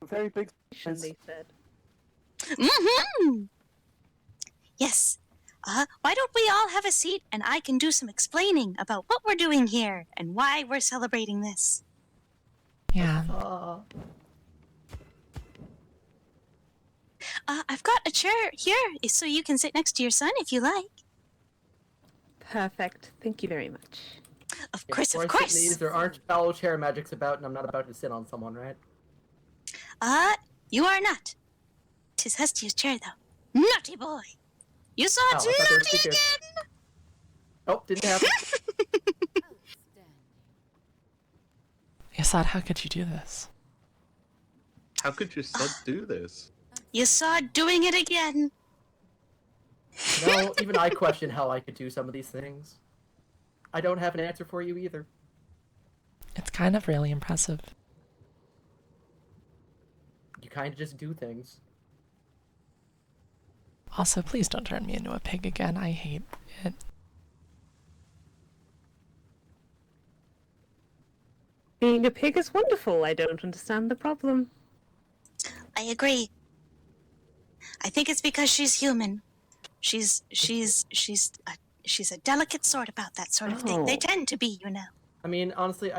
very big They said. Mm-hmm. Yes. Why don't we all have a seat and I can do some explaining about what we're doing here and why we're celebrating this. Yeah. I've got a chair here so you can sit next to your son if you like. Perfect. Thank you very much. Of course. There aren't foul chair magics about, and I'm not about to sit on someone, right? You are not. 'Tis Hestia's chair, though. Naughty boy. You saw it, naughty again! Oh, didn't happen. Yasad, how could you do this? How could your son do this? You saw it doing it again. No, even I question how I could do some of these things. I don't have an answer for you either. It's kind of really impressive. You kind of just do things. Also, please don't turn me into a pig again. I hate it. Being a pig is wonderful. I don't understand the problem. I agree. I think it's because she's human. She's a delicate sort about that sort of thing. They tend to be, you know. I mean, honestly,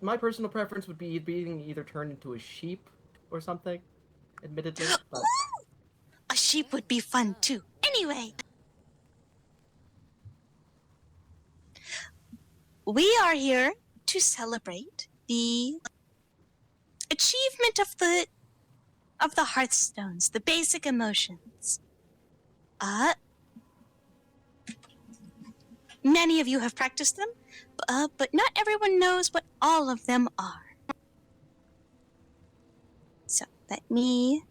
my personal preference would be being either turned into a sheep or something. Admittedly, but... A sheep would be fun too. Anyway, we are here to celebrate the achievement of the Hearthstones, the basic emotions. Many of you have practiced them, but not everyone knows what all of them are. So let me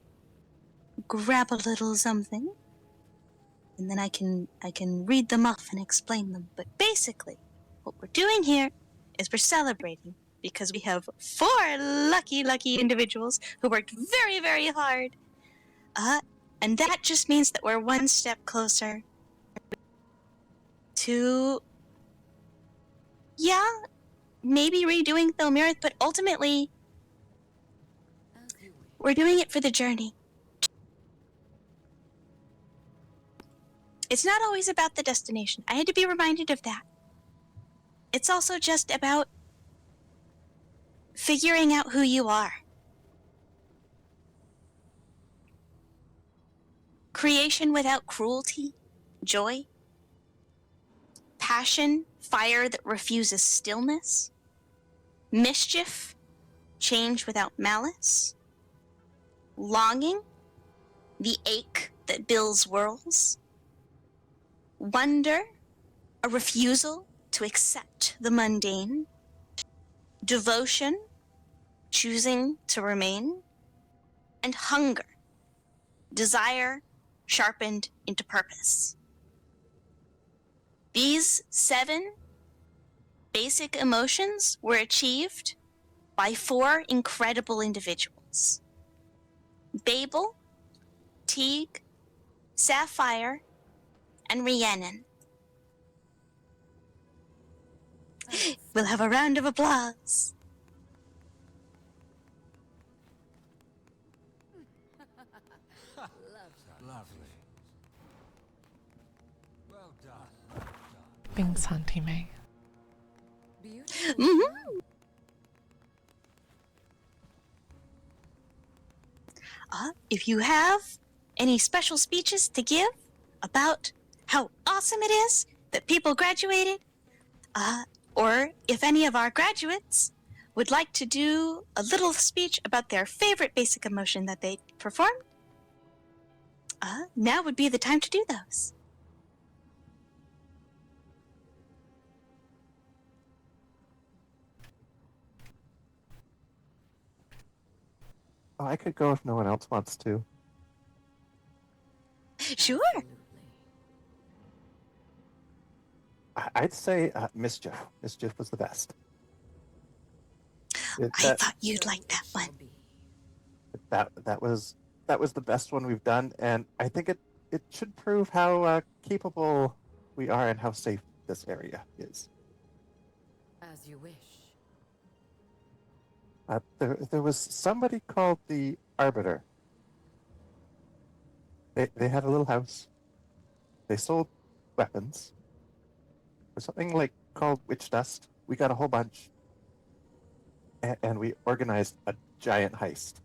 grab a little something, and then I can read them off and explain them. But basically, what we're doing here is we're celebrating because we have 4 lucky individuals who worked very, very hard. And that just means that we're one step closer to, maybe redoing Thilmirith, but ultimately, we're doing it for the journey. It's not always about the destination. I had to be reminded of that. It's also just about figuring out who you are. Creation without cruelty, joy, passion, fire that refuses stillness, mischief, change without malice, longing, the ache that builds worlds, wonder, a refusal to accept the mundane, devotion, choosing to remain, and hunger, desire sharpened into purpose. These 7 basic emotions were achieved by 4 incredible individuals: Babel, Teague, Sapphire, and Rhiannon. We'll have a round of applause. Lovely. Well done. Thanks, Auntie May. Mm-hmm. If you have any special speeches to give about how awesome it is that people graduated, or if any of our graduates would like to do a little speech about their favorite basic emotion that they performed, now would be the time to do those. Oh, I could go if no one else wants to. Sure. I'd say Mischief. Mischief was the best. I thought you'd like that one. That was the best one we've done, and I think it should prove how capable we are and how safe this area is. As you wish. There was somebody called the Arbiter. They had a little house. They sold weapons or something like called witch dust. We got a whole bunch, and we organized a giant heist.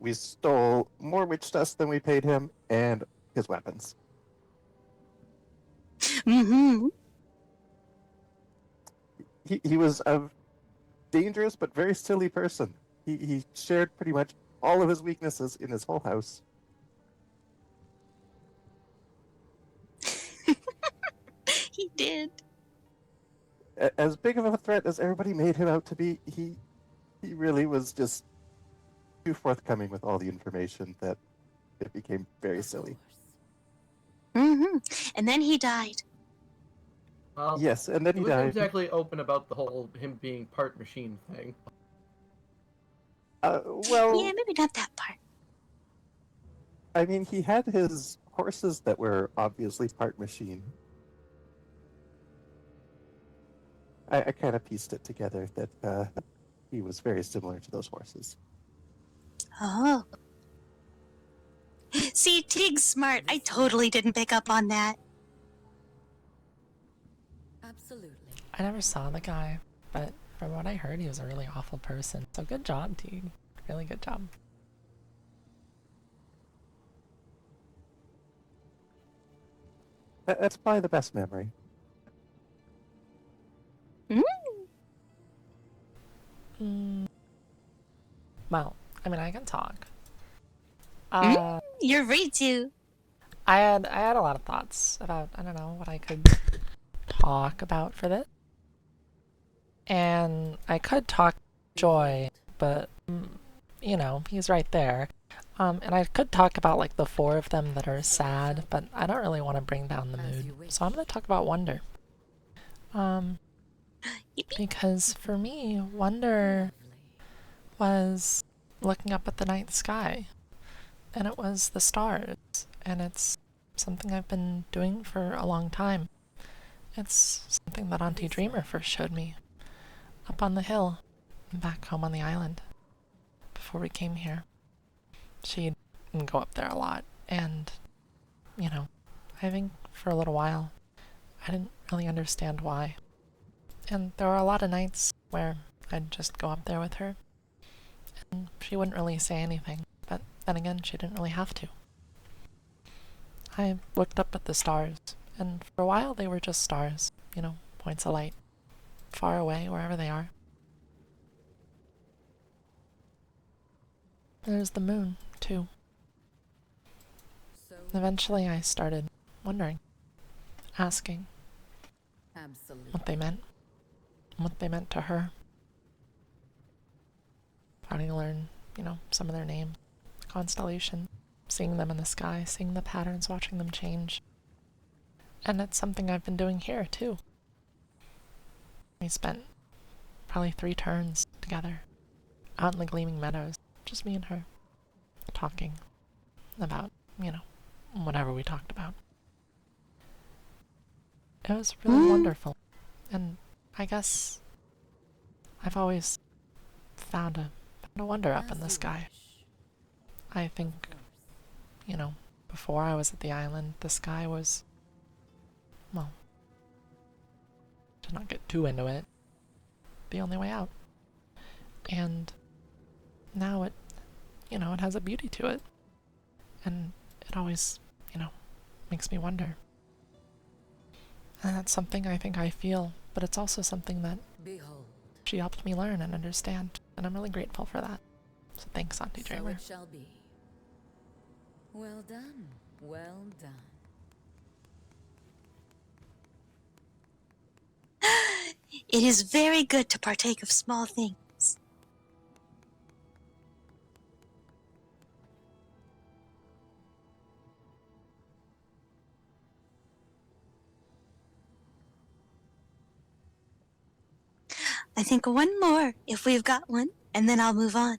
We stole more witch dust than we paid him, and his weapons. Mm-hmm. He was a dangerous but very silly person. He shared pretty much all of his weaknesses in his whole house. He did. As big of a threat as everybody made him out to be, he really was just too forthcoming with all the information that it became very silly. Mm-hmm. And then he died. Well, Yes, and then he he wasn't died. exactly open about the whole him being part machine thing. Well, Yeah, maybe not that part. I mean, he had his horses that were obviously part machine. I kind of pieced it together that he was very similar to those horses. Oh. See, Tig's smart. I totally didn't pick up on that. Absolutely. I never saw the guy, but from what I heard, he was a really awful person. So good job, T. Really good job. That's probably the best memory. Well, I mean, I can talk. You're right to. I had a lot of thoughts about, I don't know, what I could talk about for this. And I could talk Joy, but you know, he's right there. And I could talk about like the four of them that are sad, but I don't really want to bring down the mood. So I'm going to talk about Wonder. Because for me, Wonder was looking up at the night sky, and it was the stars, and it's something I've been doing for a long time. It's something that Auntie Dreamer first showed me up on the hill back home on the island before we came here. She'd go up there a lot, and you know, I think for a little while I didn't really understand why. And there were a lot of nights where I'd just go up there with her and she wouldn't really say anything, but then again she didn't really have to. I looked up at the stars, and for a while they were just stars, you know, points of light, far away, wherever they are. There's the moon, too. So Eventually I started wondering, asking absolutely. what they meant to her. Trying to learn, you know, some of their names, constellation, seeing them in the sky, seeing the patterns, watching them change. And it's something I've been doing here, too. We spent probably 3 turns together, out in the gleaming meadows, just me and her, talking about, you know, whatever we talked about. It was really wonderful, and I guess I've always found a wonder up in the sky. I think, you know, before I was at the island, the sky was, well, to not get too into it, the only way out. And now it, you know, it has a beauty to it. And it always, you know, makes me wonder. And that's something I think I feel, but it's also something that Behold, she helped me learn and understand, and I'm really grateful for that. So thanks, Auntie so Dreamer. it shall be. Well done, well done. It is very good to partake of small things. I think one more, if we've got one, and then I'll move on.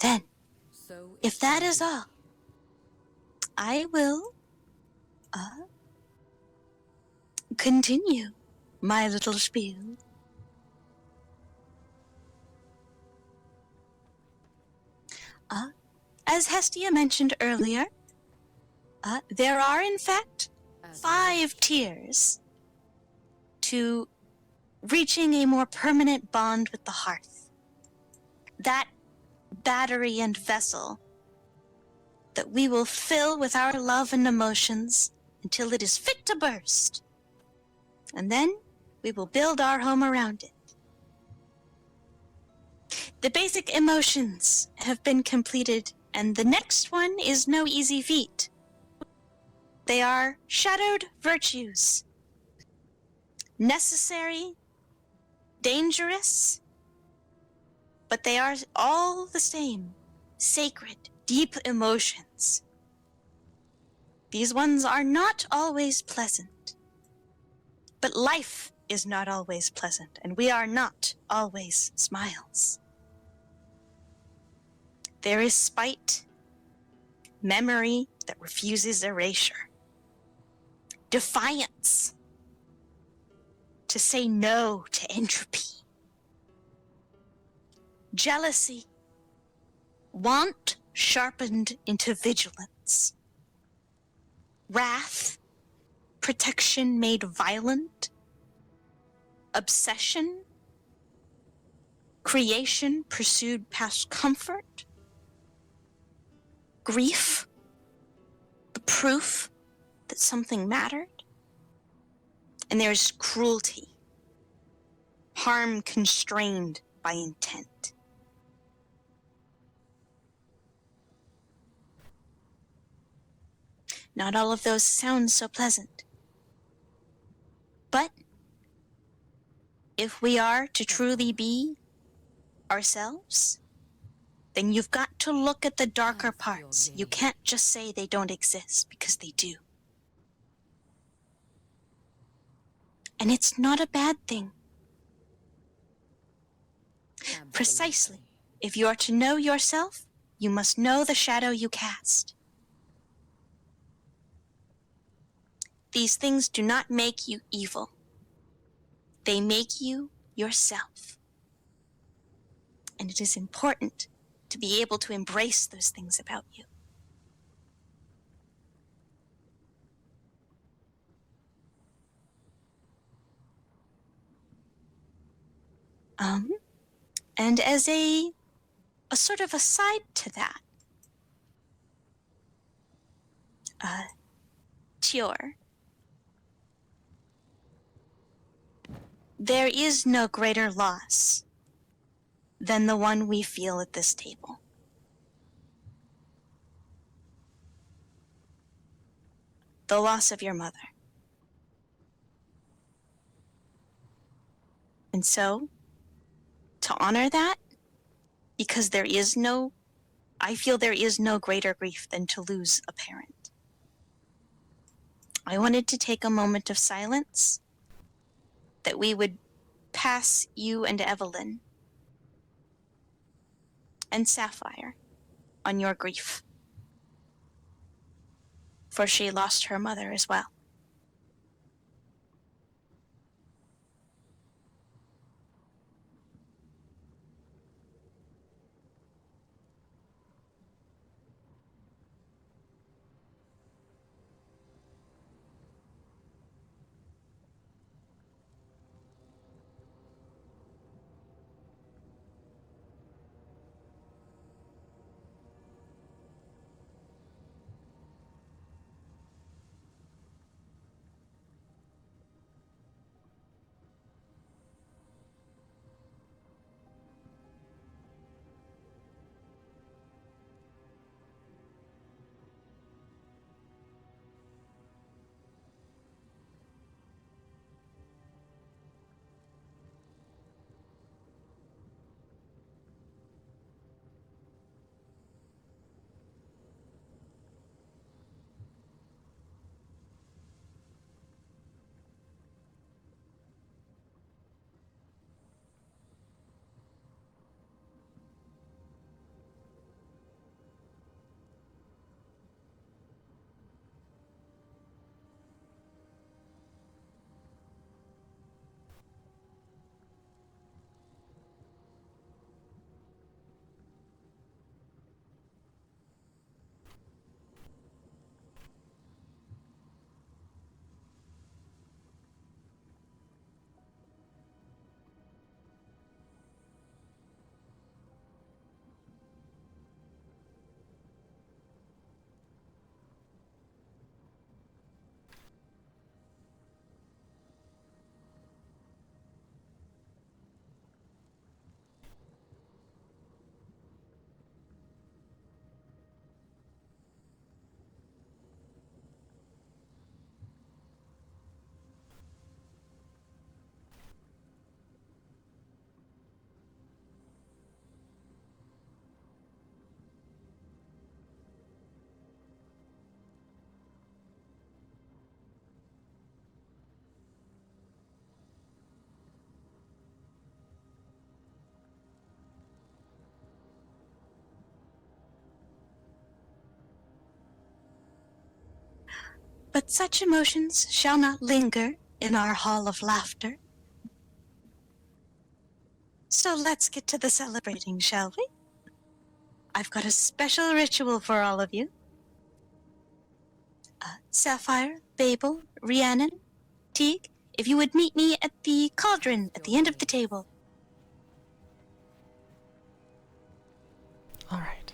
Then, So if that is all, I will continue my little spiel. As Hestia mentioned earlier, there are in fact 5 tiers to reaching a more permanent bond with the hearth. That battery and vessel that we will fill with our love and emotions until it is fit to burst. And then we will build our home around it. The basic emotions have been completed, and the next one is no easy feat. They are shadowed virtues. Necessary, dangerous, but they are all the same. Sacred, deep emotions. These ones are not always pleasant. But life is not always pleasant, and we are not always smiles. There is spite, memory that refuses erasure, defiance, to say no to entropy, jealousy, want sharpened into vigilance, wrath, protection made violent, obsession, creation pursued past comfort, grief, the proof that something mattered, and there's cruelty, harm constrained by intent. Not all of those sound so pleasant. But if we are to truly be ourselves, then you've got to look at the darker parts. You can't just say they don't exist, because they do. And it's not a bad thing. Precisely. If you are to know yourself, you must know the shadow you cast. These things do not make you evil. They make you yourself. And it is important to be able to embrace those things about you. And as a sort of aside to that, Tior, there is no greater loss than the one we feel at this table. The loss of your mother. And so, to honor that, because I feel there is no greater grief than to lose a parent. I wanted to take a moment of silence, that we would pass you and Evelyn and Sapphire on your grief. For she lost her mother as well. But such emotions shall not linger in our hall of laughter. So let's get to the celebrating, shall we? I've got a special ritual for all of you. Sapphire, Babel, Rhiannon, Teague, if you would meet me at the cauldron at the end of the table. All right.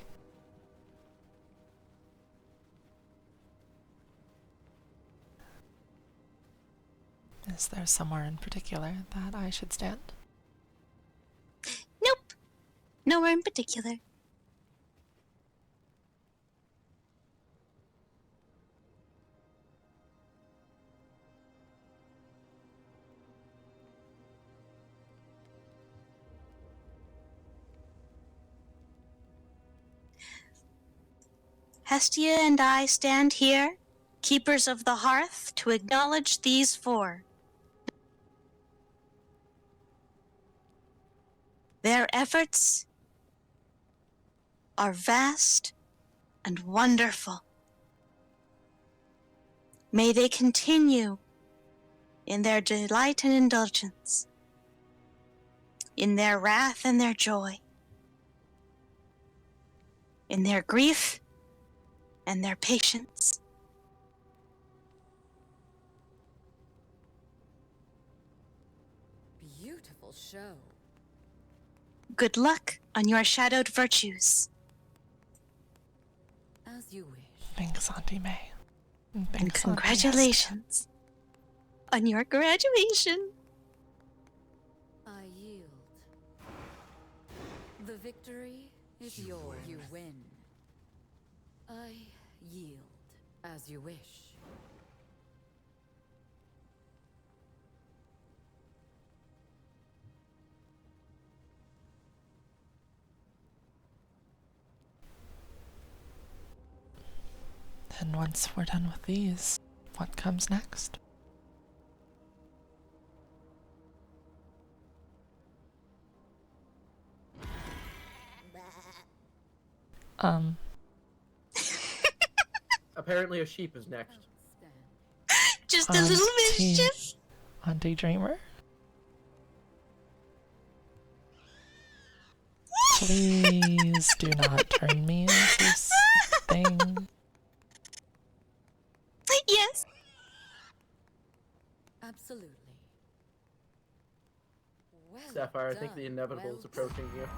Is there somewhere in particular that I should stand? Nope. Nowhere in particular. Hestia and I stand here, keepers of the hearth, to acknowledge these four. Their efforts are vast and wonderful. May they continue in their delight and indulgence, in their wrath and their joy, in their grief and their patience. Beautiful show. Good luck on your shadowed virtues. As you wish. Thanks, Auntie May. And Thanks, Auntie congratulations on your graduation. I yield. The victory is yours. You win. I yield. As you wish. Esther. And once we're done with these, what comes next? Apparently, a sheep is next. Just a little mischief. Auntie Dreamer? Please do not turn me into this thing. Yes. Absolutely. Well Sapphire, I think done. the inevitable is approaching you.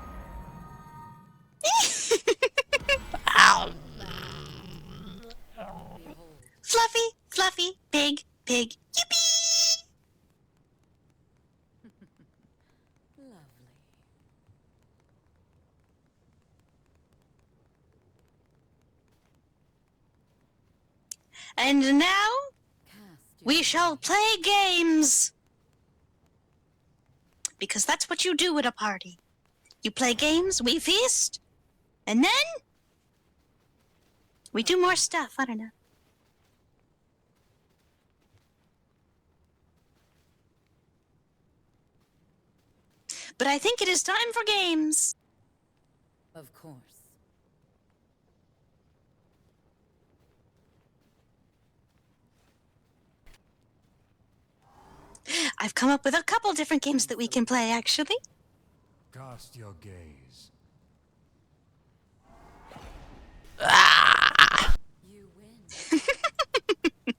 Behold. Fluffy, fluffy, big, big, yippee! Lovely. And now Cast we your shall eye. play games. Because that's what you do at a party. You play games, we feast, and then we do more stuff. I don't know. But I think it is time for games. Of course. I've come up with a couple different games that we can play, actually. Cast your gaze. You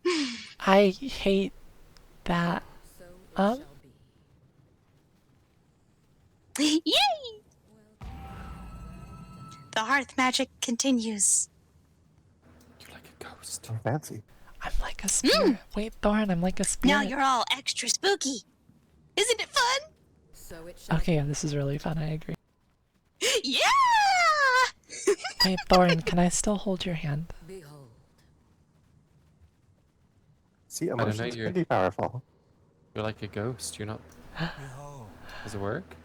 win. I hate that. So it shall be. Yay! The hearth magic continues. You're like a ghost. So fancy. I'm like a spirit. Wait, Thorn, I'm like a spirit. Now you're all extra spooky. Isn't it fun? So it shall Okay, yeah, this is really fun, I agree. Yeah! Wait, Thorn, can I still hold your hand? be. Behold. See, don't know, emotions you're- can be powerful. You're like a ghost. You're not. Behold. Does it work?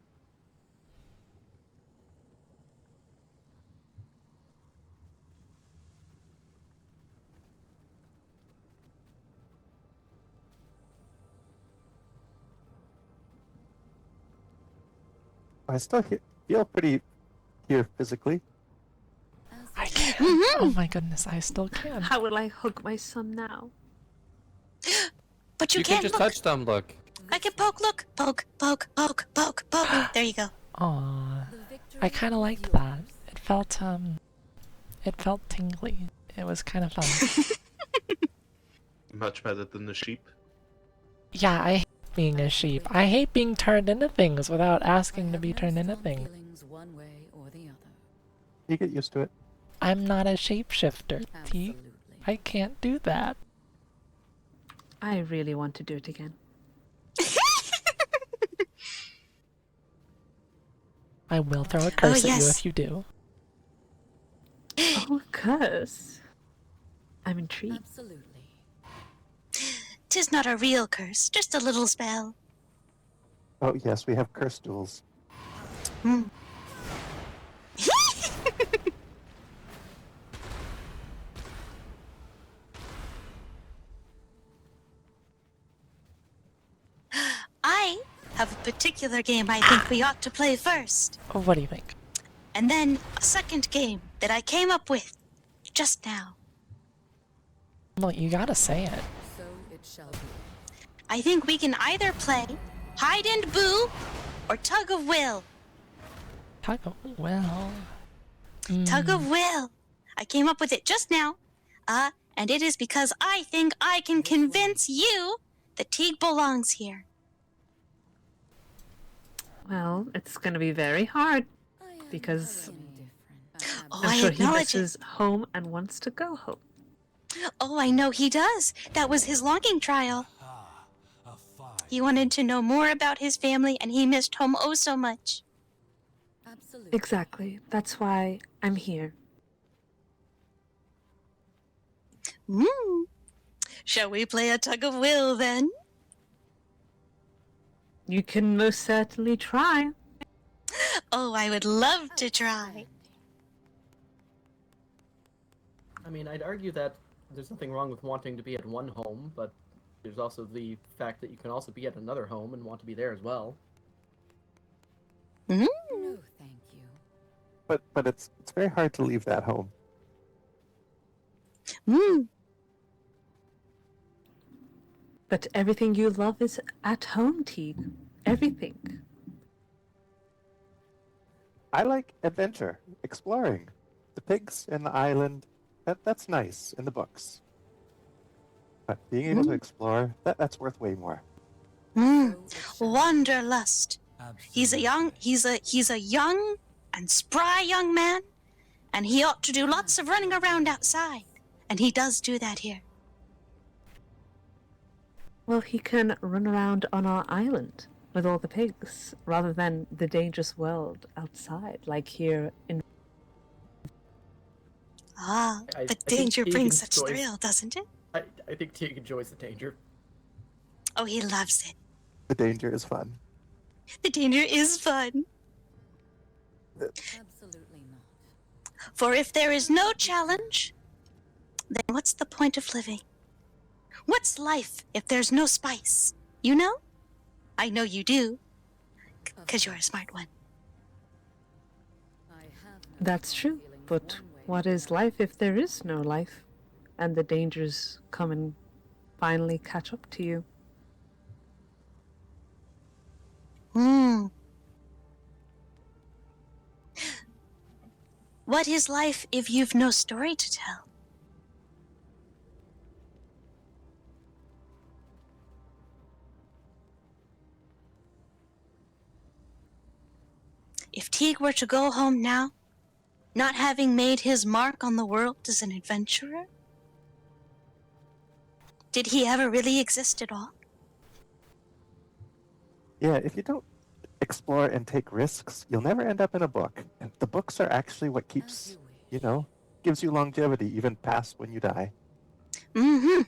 I still feel pretty here physically. As I you can. Mhm. Oh my goodness, I still can. How will I hug my son now? But you You can can't just look. touch them, look. I can poke, look. Poke, poke, poke, poke, poke. There you go. Aw, The victory I kind of is liked that. yours. It felt tingly. It was kind of fun. Much better than the sheep. Yeah, I hate being a sheep. I hate being turned into things without asking to be turned into things. Feelings one way or the other. You get used to it. I'm not a shapeshifter, T. Absolutely. I can't do that. I really want to do it again. I will throw a curse at you yes. if you do. Oh, curse. I'm intrigued. Absolutely. 'Tis not a real curse, just a little spell. Oh yes, we have curse duels. Hmm. I have a particular game I think we ought to play first, What do you think? and then a second game that I came up with just now. Well, you gotta say it. So it shall be. I think we can either play Hide and Boo or Tug of Will. Talk well. Tug of Will. I came up with it just now. And it is because I think I can convince you that Teague belongs here. Well, it's going to be very hard. I am Because- indifferent. Oh, I'm I sure he acknowledge it. misses home and wants to go home. Oh, I know he does. That was his longing trial. Ah, a fight. He wanted to know more about his family, and he missed home oh so much. Absolutely. Exactly. That's why I'm here. Hmm. Shall we play a Tug of Will then? You can most certainly try. Oh, I would love to try. I mean, I'd argue that there's nothing wrong with wanting to be at one home, but there's also the fact that you can also be at another home and want to be there as well. Hmm. No, thank you. But it's very hard to leave that home. Hmm. But everything you love is at home, Teague. Everything. I like adventure, exploring. The pigs and the island, that's nice in the books. But being able to explore, that's worth way more. Hmm. So it shall be. Wanderlust. He's a young and spry young man, and he ought to do lots of running around outside. And he does do that here. Well, he can run around on our island with all the pigs rather than the dangerous world outside, like here in. Ah, I but think danger Teague brings such enjoys- thrill, doesn't it? I think Teague enjoys the danger. Oh, he loves it. The danger is fun. The danger is fun. Absolutely not. For if there is no challenge, then what's the point of living? What's life if there's no spice? You know? I know you do, because you're a smart one. I have no That's strong true, feelings but one way what or is the life if there is no life? And the dangers come and finally catch up to you. Hmm. What is life if you've no story to tell? If Teague were to go home now, not having made his mark on the world as an adventurer, did he ever really exist at all? Yeah, if you don't explore and take risks, you'll never end up in a book. And the books are actually what As keeps, you wish. gives you longevity even past when you die. Mm-hmm.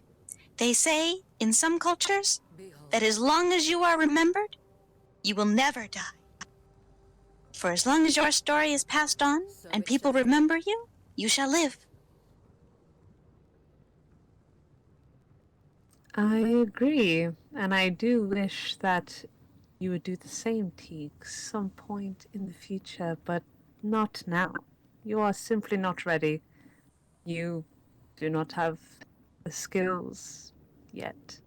They say, in some cultures, Behold, that as long as you are remembered, you will never die. For as long as your story is passed on So and it people shall be. remember you, you shall live. I agree, and I do wish that you would do the same, Teague, some point in the future, but not now. You are simply not ready. You do not have the skills yet.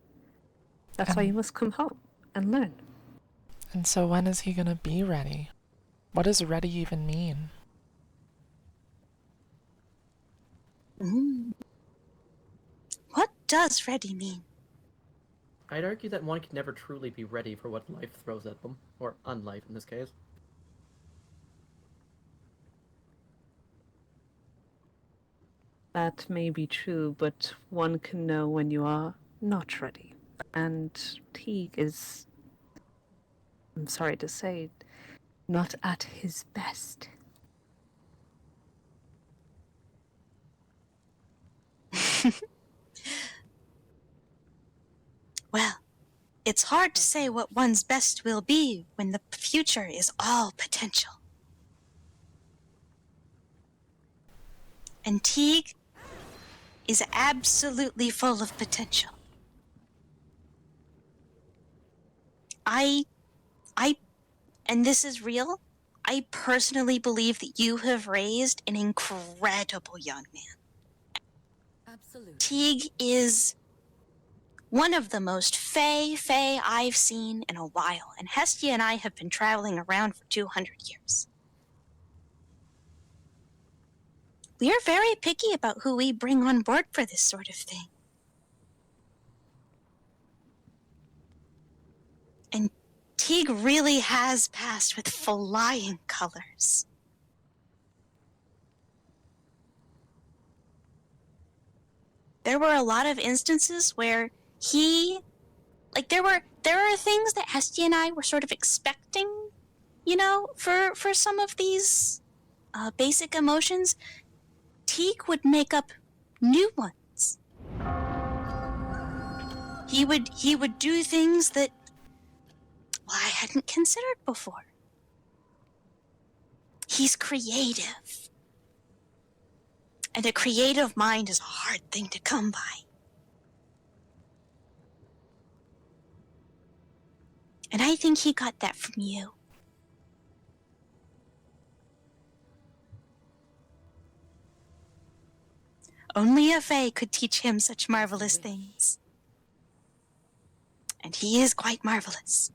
That's why you must come home and learn. And so when is he gonna be ready? What does ready even mean? What does ready mean? I'd argue that one can never truly be ready for what life throws at them, or unlife in this case. That may be true, but one can know when you are not ready. And Teague is, I'm sorry to say, not at his best. Well, it's hard to say what one's best will be when the future is all potential. And Teague is absolutely full of potential. And this is real, I personally believe that you have raised an incredible young man. Absolutely. Teague is one of the most Fae I've seen in a while, and Hestia and I have been traveling around for 200 years. We are very picky about who we bring on board for this sort of thing. And Teague really has passed with flying colors. There were a lot of instances where there are things that Hestia and I were sort of expecting, for some of these basic emotions. Teague would make up new ones. He would do things that, well, I hadn't considered before. He's creative. And a creative mind is a hard thing to come by. And I think he got that from you. Only a Fae could teach him such marvelous things. And he is quite marvelous.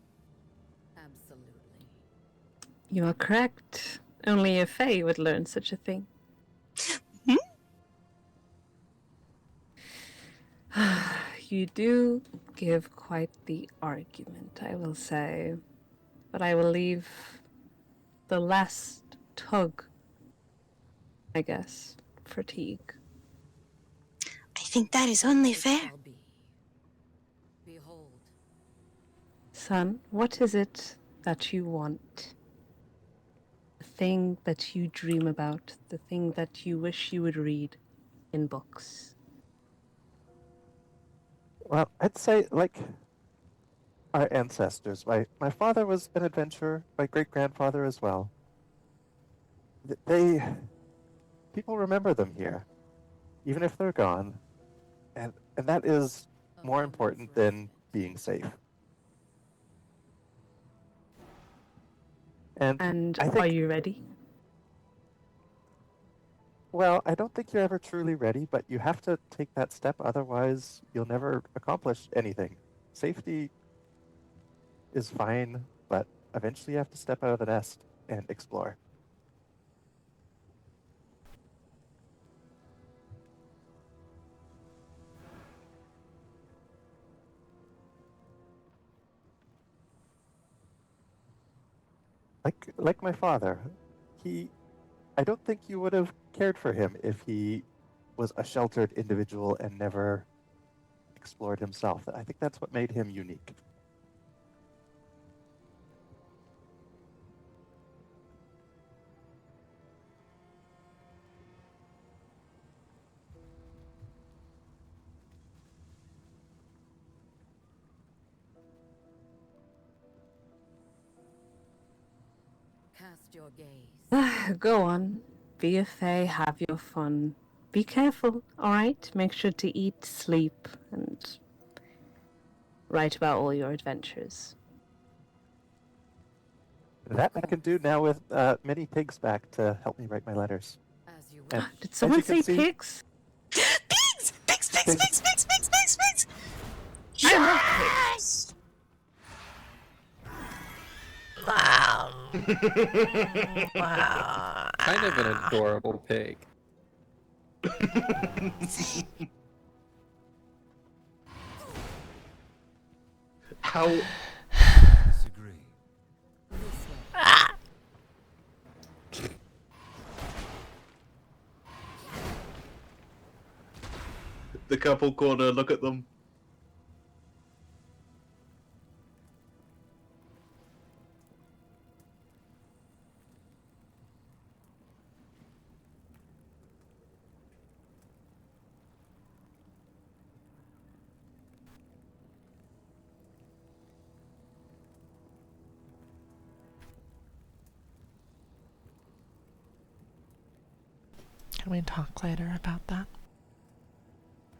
Absolutely. You are correct. Only a Fae would learn such a thing. You do give quite the argument, I will say. But I will leave the last tug, I guess, for Teague. I think that is only It fair. shall be. Behold, Son, what is it that you want? The thing that you dream about, the thing that you wish you would read in books. Well, I'd say, like our ancestors. My father was an adventurer, my great-grandfather as well. People remember them here, even if they're gone. And that is a more moment's important than respite. being safe. And And I are think, you ready? well, I don't think you're ever truly ready, but you have to take that step, otherwise you'll never accomplish anything. Safety is fine, but eventually you have to step out of the nest and explore. Like my father, I don't think you would have cared for him if he was a sheltered individual and never explored himself. I think that's what made him unique. Cast your gaze. Go on. Be a Fae, have your fun. Be careful, alright? Make sure to eat, sleep, and write about all your adventures. That I can do now with many pigs back to help me write my letters. As you And wish. Did as someone you can say see, pigs? Pigs! Pigs! Pigs! Pigs! Pigs! Pigs! Pigs! Pigs! Yes! Kind of an adorable pig. How? Disagree. The couple corner, look at them. Can we talk later about that?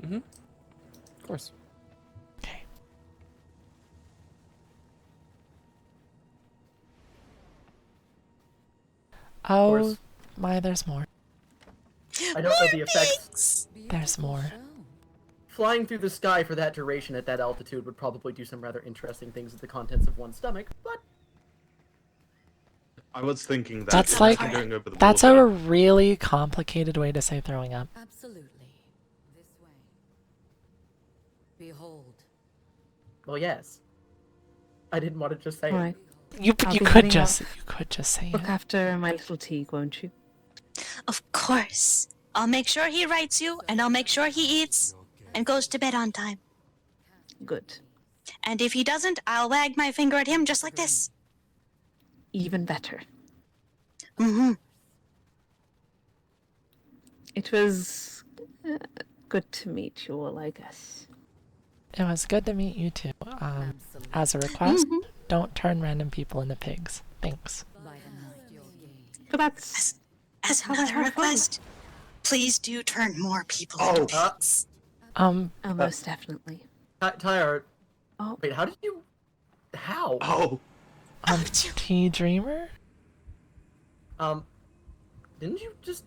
Mm-hmm. Of course. Okay. Oh course. my, there's more. I don't know the effects. Thanks. There's more. Flying through the sky for that duration at that altitude would probably do some rather interesting things with the contents of one's stomach, but I was thinking that. That's if like- I'm going over the That's water. a really complicated way to say throwing up. Absolutely. This way. Behold. well, yes. I didn't want to just say Alright. You I'll you be could heading just off. you could just say Look it. after my little Teague, won't you? Of course. I'll make sure he writes you, and I'll make sure he eats and goes to bed on time. Good. And if he doesn't, I'll wag my finger at him just like this. Even better. Mm-hmm. It was good to meet you all, I guess. It was good to meet you too. Absolutely. As a request, don't turn random people into pigs. Thanks. By the most your game. But that's As how I another have fun. request, please do turn more people Oh. into pigs. most definitely. Tyre, Oh, wait, how did you... How? Oh, Tea Dreamer? Didn't you just...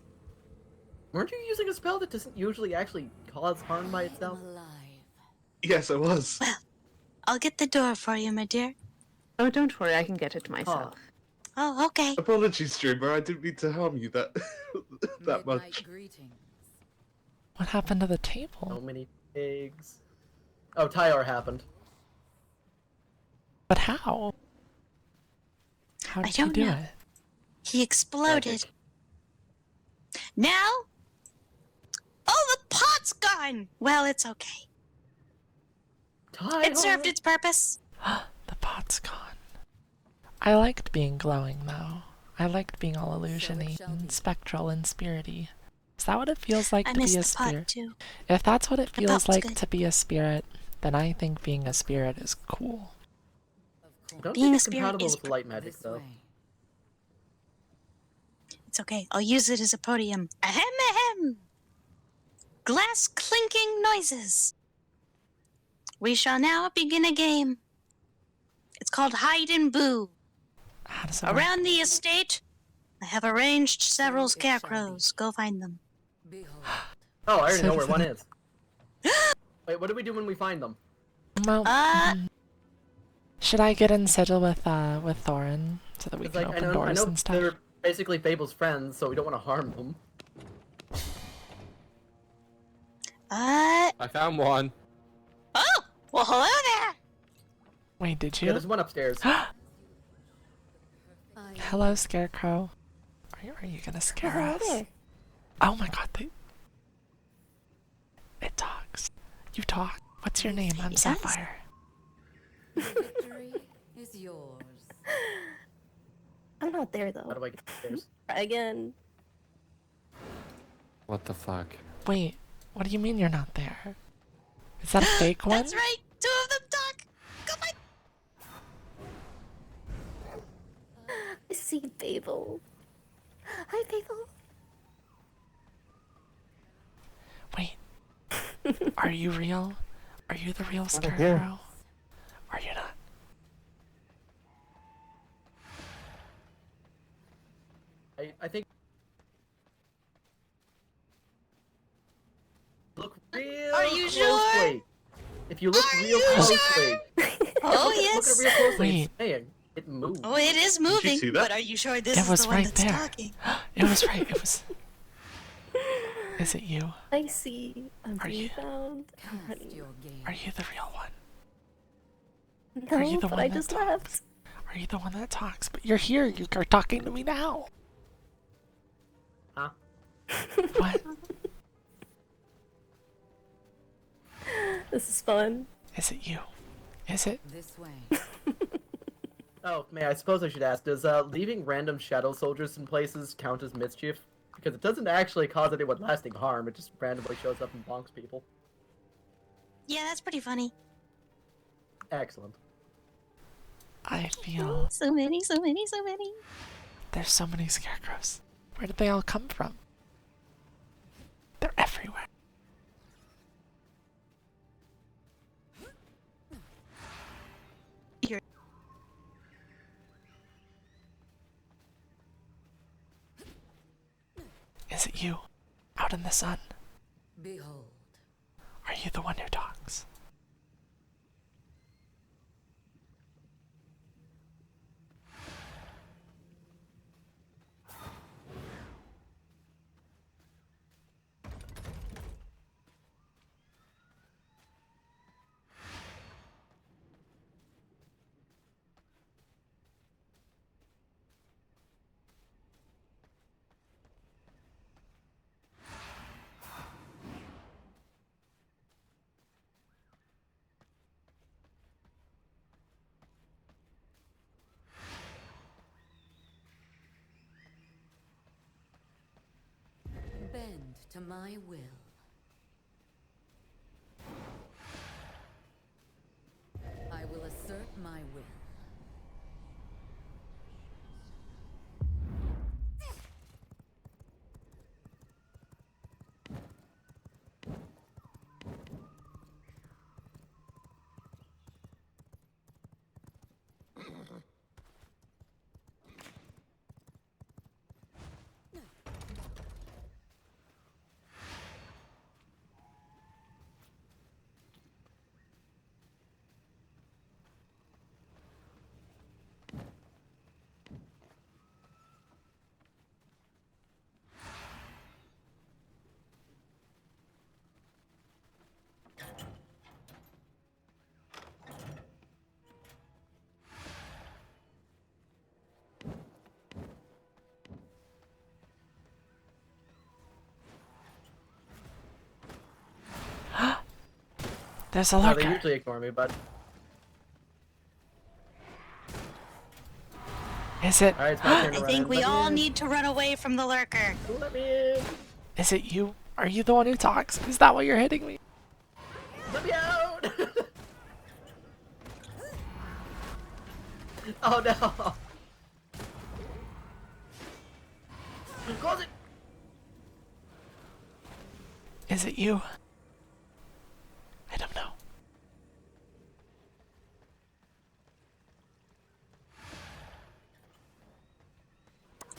Weren't you using a spell that doesn't usually actually cause harm by itself? Alive. yes, I was. I'll get the door for you, my dear. oh, don't worry, I can get it myself. Oh, okay. Apologies, streamer. I didn't mean to harm you that that Midnight much. greetings. What happened to the So table? many pigs. Oh, Tyre happened. But how? How I did you don't do know. it? He exploded. Magic. Now? Oh, the pot's gone! Well, it's okay. Tyre! It served its purpose. The pot's gone. I liked being glowing though. I liked being all illusiony shall be. and spectral and spirity. Is that what it feels like I to miss be a the pot, spirit? too. If that's what it The feels pot's like good. to be a spirit, then I think being a spirit is cool. I don't Being think a it's spirit compatible is with light magic, This though. way. It's okay. I'll use it as a podium. Ahem, ahem! Glass clinking noises. We shall now begin a game. It's called Hide and Boo. How does it work? Around the estate, I have arranged several So it shall be. scarecrows. Go find them. Behold. Oh, I already So know where does one it- is. Wait, what do we do when we find them? Well, Uh, should I get in sigil with Thorin so that we It's can like, open I doors know and stuff? they're basically Fable's friends, so we don't want to harm them. I found one. oh! Well, hello there! Wait, did Yeah, you? there's one upstairs. I Hello, Scarecrow. Are you gonna scare us? Oh my god, it talks. You talk. What's your name? I'm Yes. Sapphire. victory is yours. I'm not there How though. do I get upstairs? Again. What the fuck? Wait, what do you mean you're not there? Is that a fake one? That's right! Two of them talk! Go find I see Babel. Hi, Babel. Wait. Are you real? Are you the real Over Scarecrow? here. Are you not? I think... Look real Are you closely. If you look Are real you closely, sure? Oh, look at it yes. real closely. Wait. It's saying it moved. Oh, it is you moving. see that? But are you sure this It is was the one right that's there. talking? It was right. It was. Is it you? I see. I'm Are being you- found. I'm Cast running. your gaze. Are you the real one? No, Are you the but one I that just talks? left. Are you the one that talks? But you're here. You are talking to me now. Huh? What? This is fun. Is it you? Is it? This way. Oh, May, I suppose I should ask, does leaving random shadow soldiers in places count as mischief? Because it doesn't actually cause anyone lasting harm, it just randomly shows up and bonks people. Yeah, that's pretty funny. Excellent. I feel So many, so many, so many. there's so many scarecrows. Where did they all come from? They're everywhere. You're... Is it you? Out in the sun? Behold. Are you the one who talks? Bend to my will. I will assert my will. There's a No, they lurker. usually ignore me, but... Is it? Alright, it's my turn to I run think in. we Let me all in. need to run away from the lurker. Let me in! Is it you? Are you the one who talks? Is that why you're hitting me? Let me out! Oh no! Close it! Is it you? I don't know.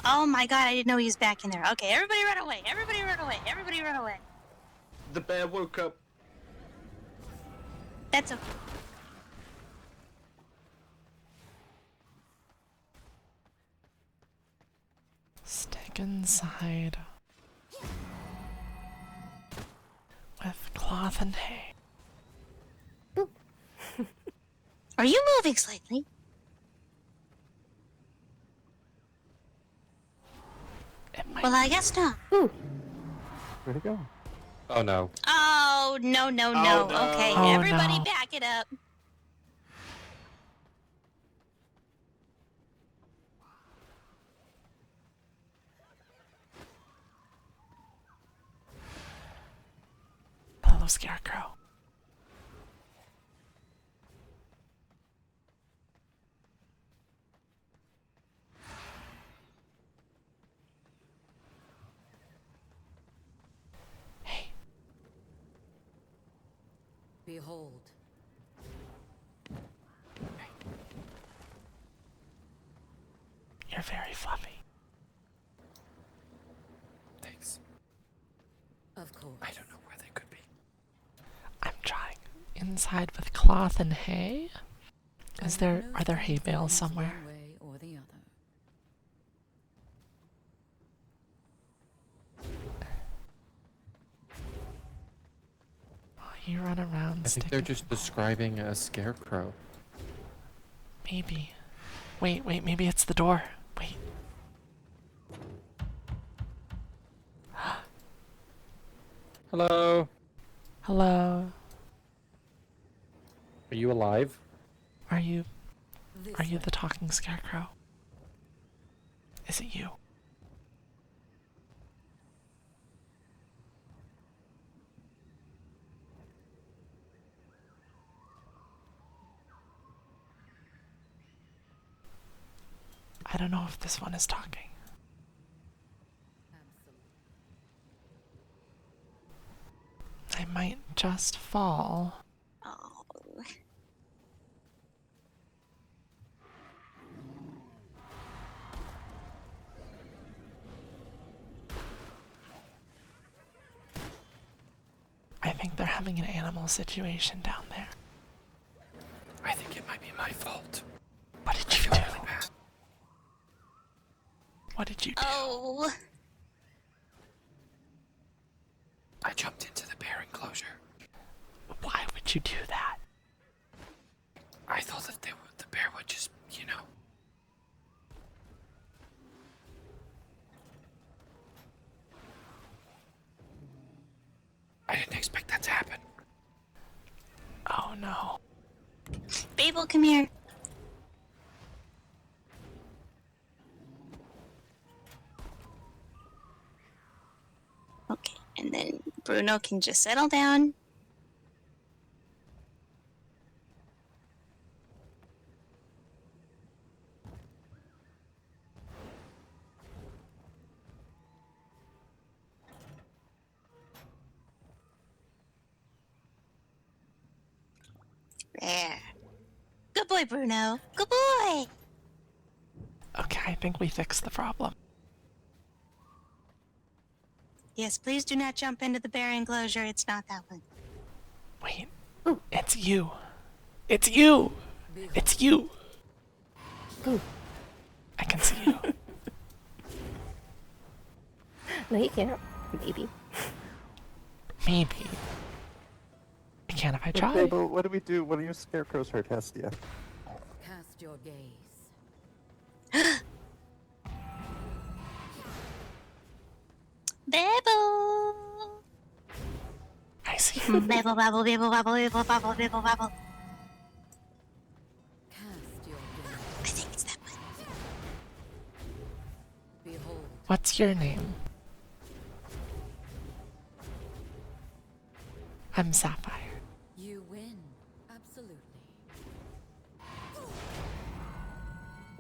Oh my god, I didn't know he was back in there. Okay, everybody run away. Everybody run away. Everybody run away. The bear woke up. That's okay. Stick inside. With cloth and hay. Are you moving slightly? It might Well, I guess not. Where'd it go? Oh no. Oh, no, no, Oh, no. no. Okay, Oh, everybody no. back it up. Hello, Scarecrow. Hey, Behold. you're very fluffy. Thanks. Of course. I don't know where they could be. I'm trying. inside with cloth and hay? I Is have there no are there hay strong bales feelings somewhere? one way or the other. Oh, you run around I think sticking. they're just describing a scarecrow. Maybe. Wait, maybe it's the door. Wait. Hello. Hello. Are you alive? Are you This are you way. the talking scarecrow? Is it you? I don't know if this one is talking. I might just fall. Oh. I think they're having an animal situation down there. I think it might be my fault. What did you do? What did you do? Oh. I jumped into the bear enclosure. Why would you do that? I thought that the bear would just, you know. I didn't expect that to happen. Oh no. Babel, come here. Okay, and then Bruno can just settle down. There. Good boy, Bruno. Good boy. Okay, I think we fixed the problem. Yes, please do not jump into the bear enclosure. It's not that one. Wait. It's you. It's you. It's you. Ooh. I can see you. No, you can't. Maybe. Maybe. I can't if I try. Babel, what do we do when your scarecrows hurt Hestia? Cast your gaze. Babel. I see you. Babel, babble, babble, babble, babble, babble, babble, babble. Cast your I gaze. think it's that one. Behold, What's your name? I'm Sapphire. you win. Absolutely.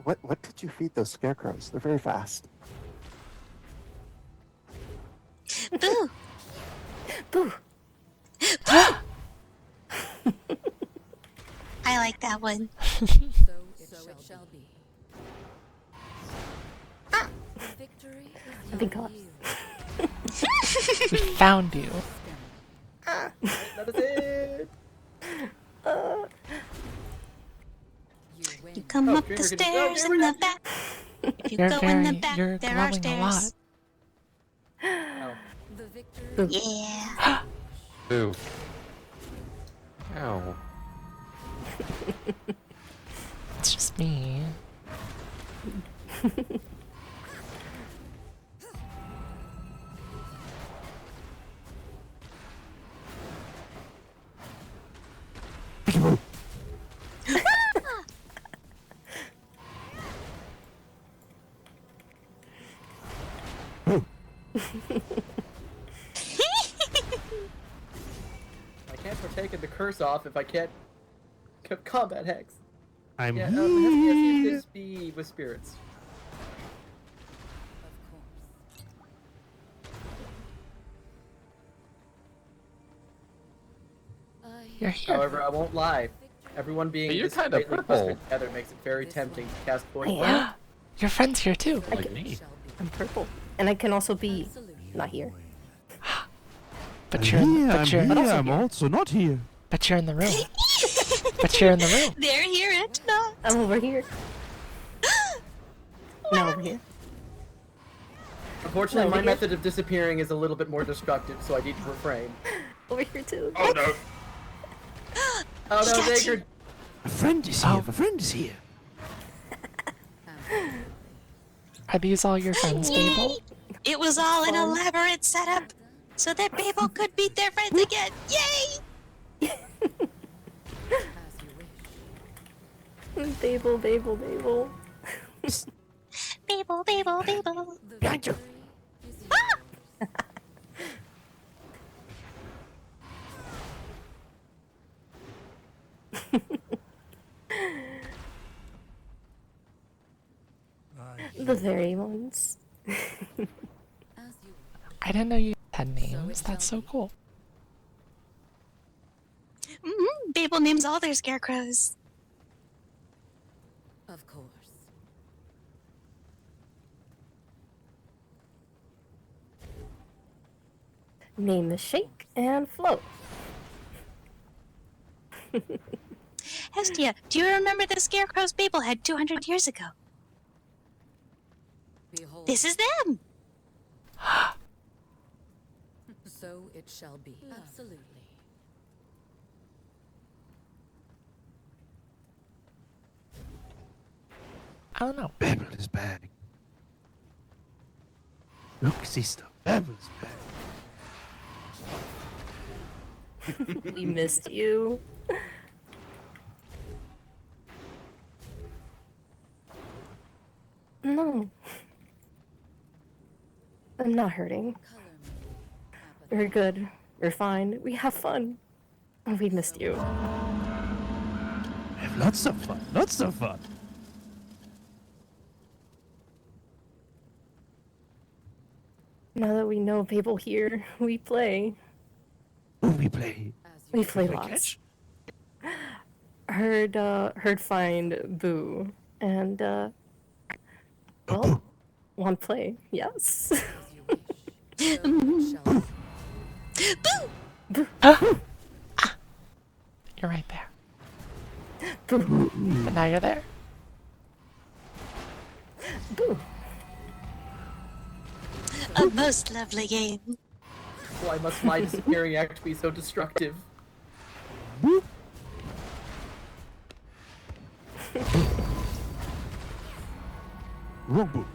What did you feed those scarecrows? They're very fast. Boo. Boo. I like that one. So it shall be. Victory is I've been your caught. yield. We found you. That is it. You win. You come Oh, up Dreamer the can- oh, stairs Dreamer in the can- back. If you You're go in the very, back, you're there are glowing a stairs. lot. Oh. The victory. Boo. Yeah. Boo. Ow. It's just me. I can't partake in the curse off if I can't combat hex. I'm Yeah, Hestia seems to just be with spirits. Of course. You're here. However, I won't lie. Everyone being Hey, you're this kinda greatly purple. clustered together makes it very tempting to cast voice. This Blast. Your friend's here too. So Like it me. shall be. I'm purple. And I can also be Absolutely. not here. But you're, but you're, also here. also not here. But you're in the room. But you're in the room. They're here and not. I'm over here. No, over here. Unfortunately, No, my here. method of disappearing is a little bit more destructive, so I need to refrain. Over here too. Oh no. Oh no, Got you. Digger! A friend is here. A friend is here. Are these all your friends, Babel? It was all an elaborate setup so that people could meet their friends again. Yay! Babel, Babel, Babel. Babel, Babel, Babel. Behind you. The very ones. I didn't know you had names. That's so cool. Babel names all their scarecrows. Of course. Name is Shake and Float. Hestia, do you remember the scarecrows Babel had 200 years ago? Behold, This is them. so it shall be. Absolutely. I don't know. Babel is back. Look, sister. Babel is back. We missed you. No. I'm not hurting. Color me. We're good. We're fine. We have fun. We missed you. Have lots of fun. Lots of fun. Now that we know people here, we play. Who we play? As you We play Play lots. catch? Heard find Boo. And well, want play. Yes. as you wish. So it shall be. You're right there. Boo. But now you're there. Boo. A most lovely game. Why must my disappearing act be so destructive? Wrong boo.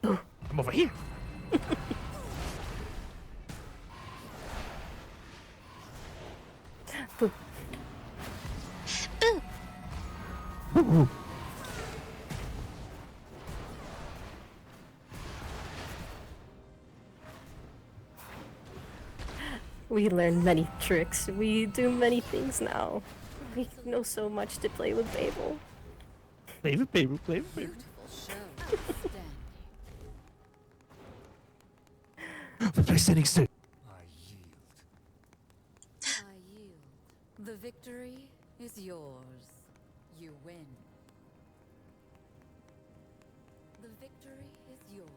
Come over here. Boo. Boo. We learn many tricks. We do many things now. We know so much to play with Babel. Play with Babel. Play with Babel. Beautiful show. Outstanding. We play standing still. I yield. The victory is yours. You win. The victory is yours.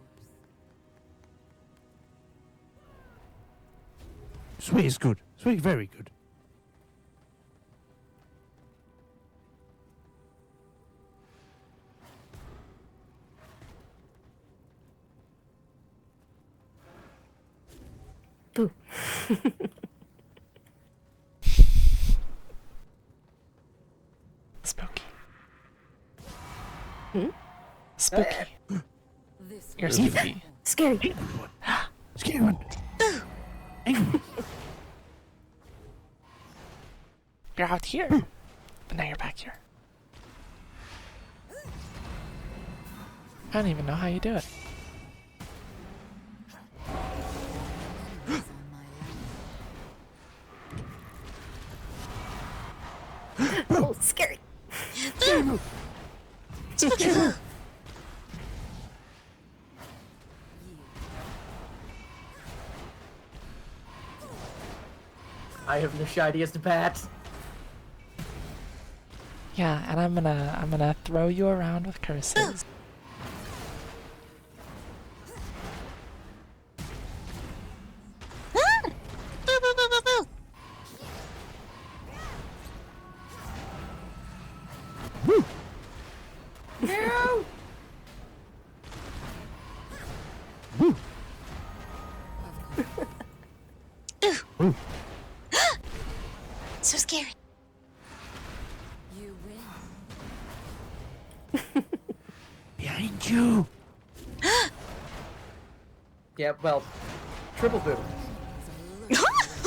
Sway is good. Sway very good. Boo. Spooky. Hmm? Spooky. This You're will spooky. Scary. Scary one. Angry. You're out here. But now you're back here. I don't even know how you do it. enemies on my land. Oh, scary. I have the shiniest bat. Yeah, and I'm gonna throw you around with curses. So scary. You win. Behind you! Yeah, well, triple boo.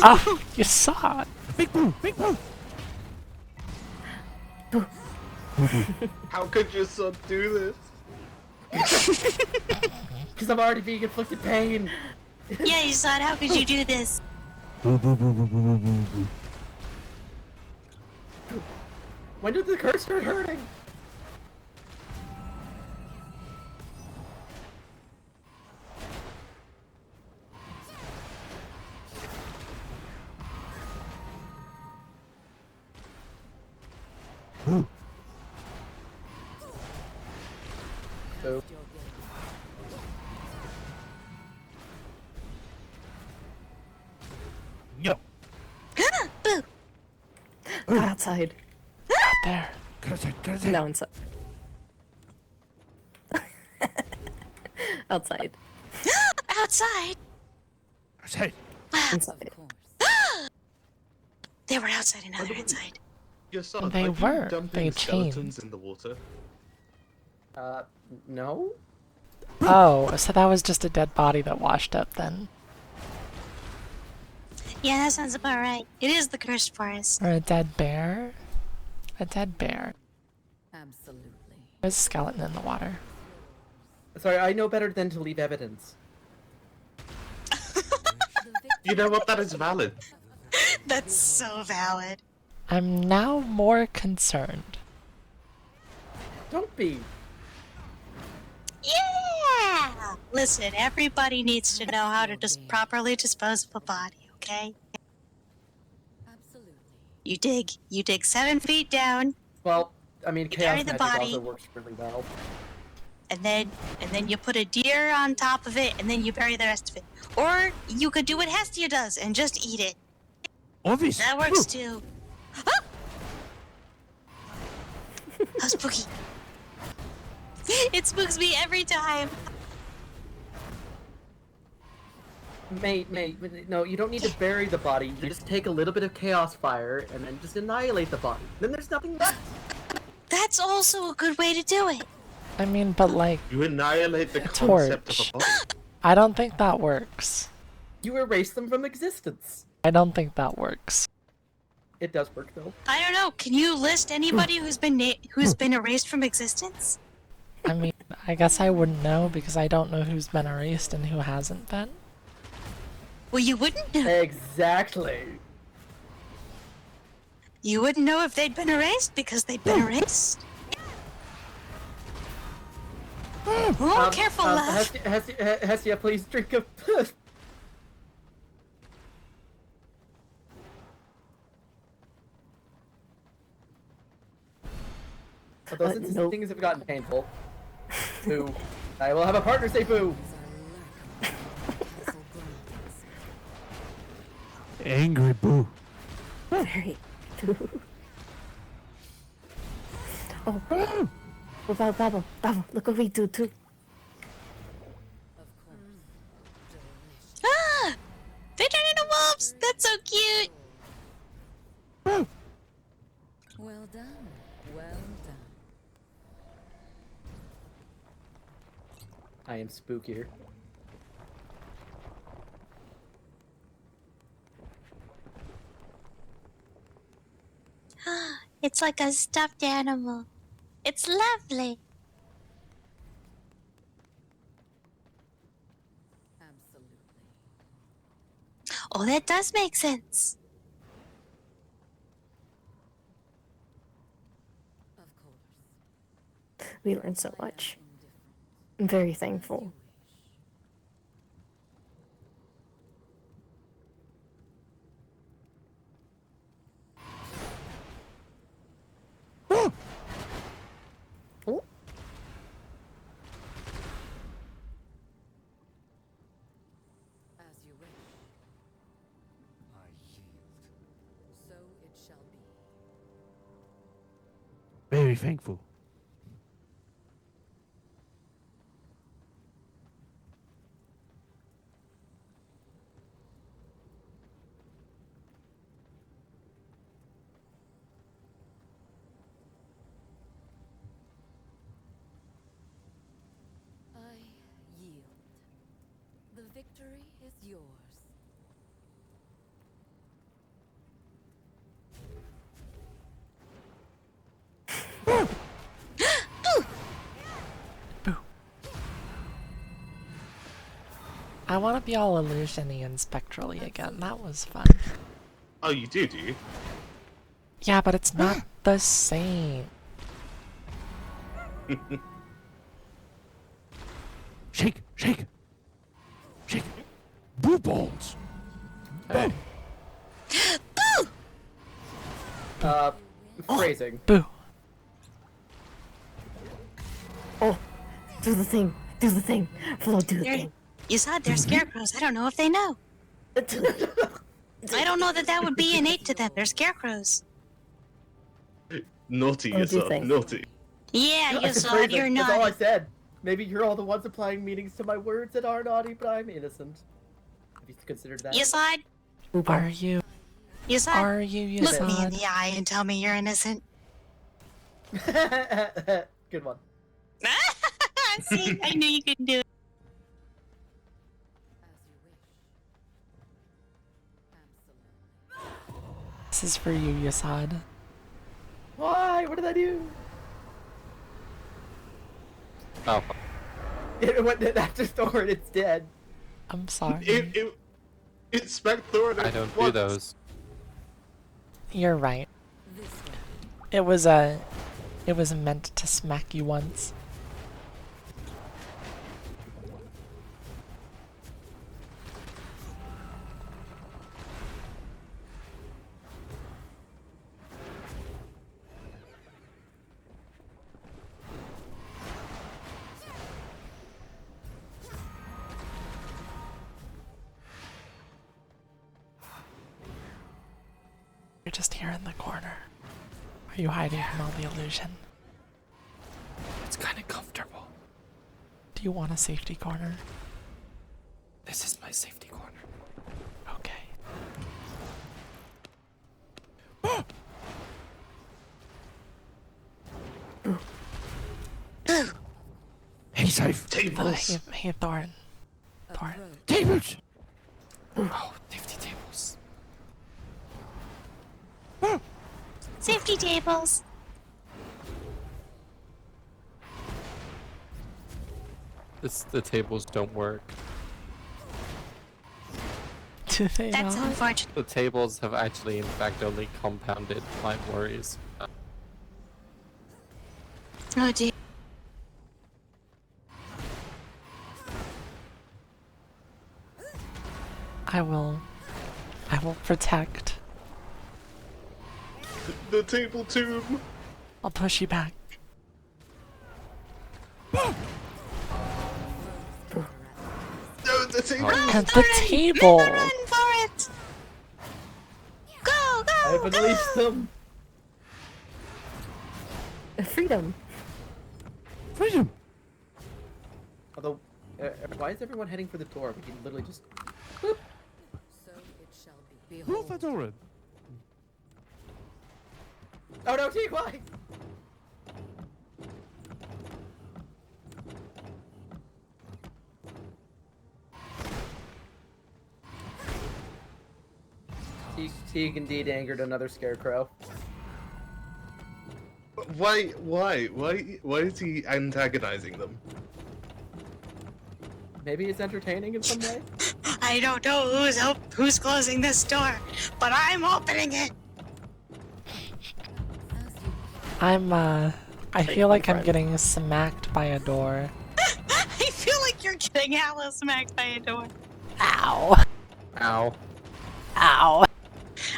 Oh, you saw it. Big boo! Big boo! How could your son do this? Because I'm already being inflicted pain. Yeah, you saw it. How could you do this? When did the curse start hurting? Boo. Yo! Boo. Got outside. There. Get outside, get outside! Now inside. Outside. Outside. Outside! Inside. They were outside and now they're inside. Your son, They are you were. dumping They skeletons changed. in the water? No? Oh, so that was just a dead body that washed up then. Yeah, that sounds about right. It is the cursed forest. Or a dead bear? A dead bear. Absolutely. There's a skeleton in the water. Sorry, I know better than to leave evidence. You know what? That is valid. That's so valid. I'm now more concerned. Don't be. Yeah! Listen, everybody needs to know how to properly dispose of a body, okay? Absolutely. You dig 7 feet down, Well, I mean, You chaos bury the magic body. also works really well. and then you put a deer on top of it, and then you bury the rest of it. Or you could do what Hestia does and just eat it. Obvious! That works too. Ah! How spooky. It spooks me every time. Mate, no, you don't need to bury the body. You just take a little bit of chaos fire and then just annihilate the body. Then there's nothing left. That's also a good way to do it. I mean, but like, You annihilate the torch. concept of a body. I don't think that works. You erase them from existence. I don't think that works. It does work though. I don't know. Can you list anybody who's been erased from existence? I mean, I guess I wouldn't know because I don't know who's been erased and who hasn't been. Well, you wouldn't know. Exactly. You wouldn't know if they'd been erased because they'd been erased. Oh, careful, love. Hestia, please drink a. Although since nope. things have gotten painful, boo. I will have a partner say boo. Angry boo! Very. Oh. Oh, Babble, look what we do too. Ah! They turn into wolves! That's so cute! Well done. Well done. I am spookier. It's like a stuffed animal. It's lovely. Absolutely. Oh, that does make sense. Of course. We learned so much. I'm very thankful. As you wish. I yield. So it shall be. Very thankful. yours. I want to be all illusiony and spectrally again. That was fun. Oh, you do you? Yeah, but it's not the same. Shake, shake, shake. Boo balls. Hey. Phrasing. Boo. Oh, do the thing. Do the thing. Flo, do the They're- thing. You said they're scarecrows. I don't know if they know. I don't know that that would be innate to them. They're scarecrows. Naughty Oh, do yourself, things. naughty. Yeah, you That's saw it. phrasing. You're That's all I not. said. Maybe you're all the ones applying meanings to my words that are naughty, but I'm innocent. Have you considered that? You saw it. Are you? You saw it. Are you Look me in Yasad? the eye and tell me you're innocent. Good one. See, I knew you could do it. As you wish. Absolutely. This is for you, Yasad. Why? What did I do? Oh. It went after Thor and it's dead. I'm sorry. It's Spectre. I don't do those. You're right. This way. It was meant to smack you once. You're just here in the corner. Are you hiding from all the illusion? It's kind of comfortable. Do you want a safety corner? This is my safety corner. Okay. Hey, safe. Tables. Hey, Thorin. Thorin. Approach. Tables. Oh, safety tables. Safety tables. The tables don't work. Do they That's not? unfortunate. The tables have actually, in fact, only compounded my worries. Oh dear. I will protect. The table tomb. I'll push you back. No, the table. And the table! Run for it. Go, go, I've go. unleashed them. Freedom. Freedom. Although, why is everyone heading for the door? We can literally just. So it shall be. Move Behold. it, Orin. Oh no, TY! Teague indeed angered another scarecrow. Why is he antagonizing them? Maybe it's entertaining in some way? I don't know who's closing this door, but I'm opening it. I feel like I'm getting smacked by a door. I feel like you're getting hella smacked by a door. Ow. Ow. Ow.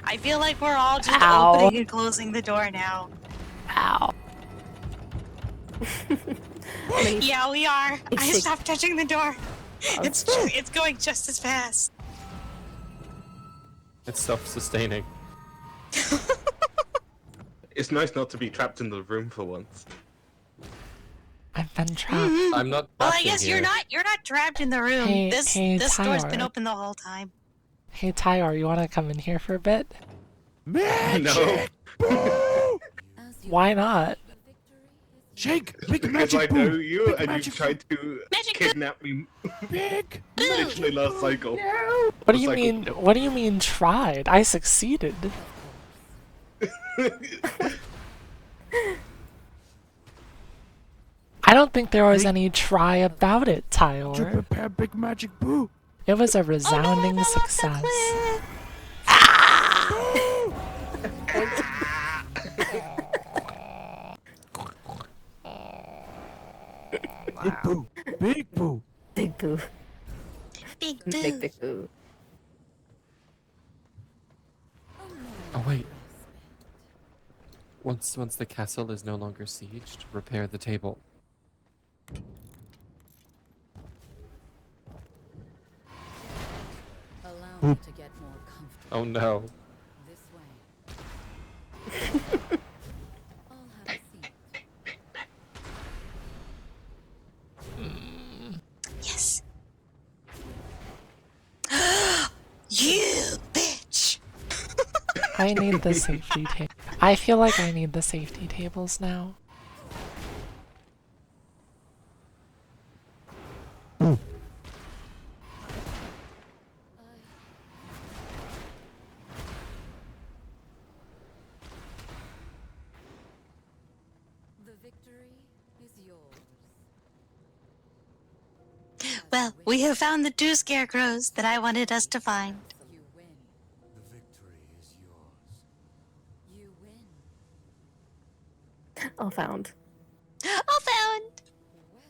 I feel like we're all just Ow. opening and closing the door now. Ow. Yeah, we are. I It's- stopped touching the door. It's going just as fast. It's self-sustaining. It's nice not to be trapped in the room for once. I've been trapped. I'm not. Well, I trapped in guess here. you're not trapped in the room. Hey, this hey, door's been Tyler. open the whole time. Hey, Tyar, you wanna come in here for a bit? No. As you Why not? victory is Shake! Big Because magic I boo! know you Big and you magic tried to Magic kidnap me Big! literally last cycle. What do you mean? What do you mean tried? I succeeded. I don't think there was any try about it, To Tyler. prepare big magic boo! It was a Oh no, I resounding fell off the success. cliff. Big boo! Big boo! Big boo. Big Big boo. big boo. Oh wait. Once the castle is no longer sieged, repair the table. Allow me to get more comfortable. Oh no. This way. I'll have a seat. Yes. You bitch. I need the safety table. I feel like I need the safety tables now. The victory is yours. Well, we have found the 2 scarecrows that I wanted us to find. You win. The victory is yours. You win. All found. All found. Well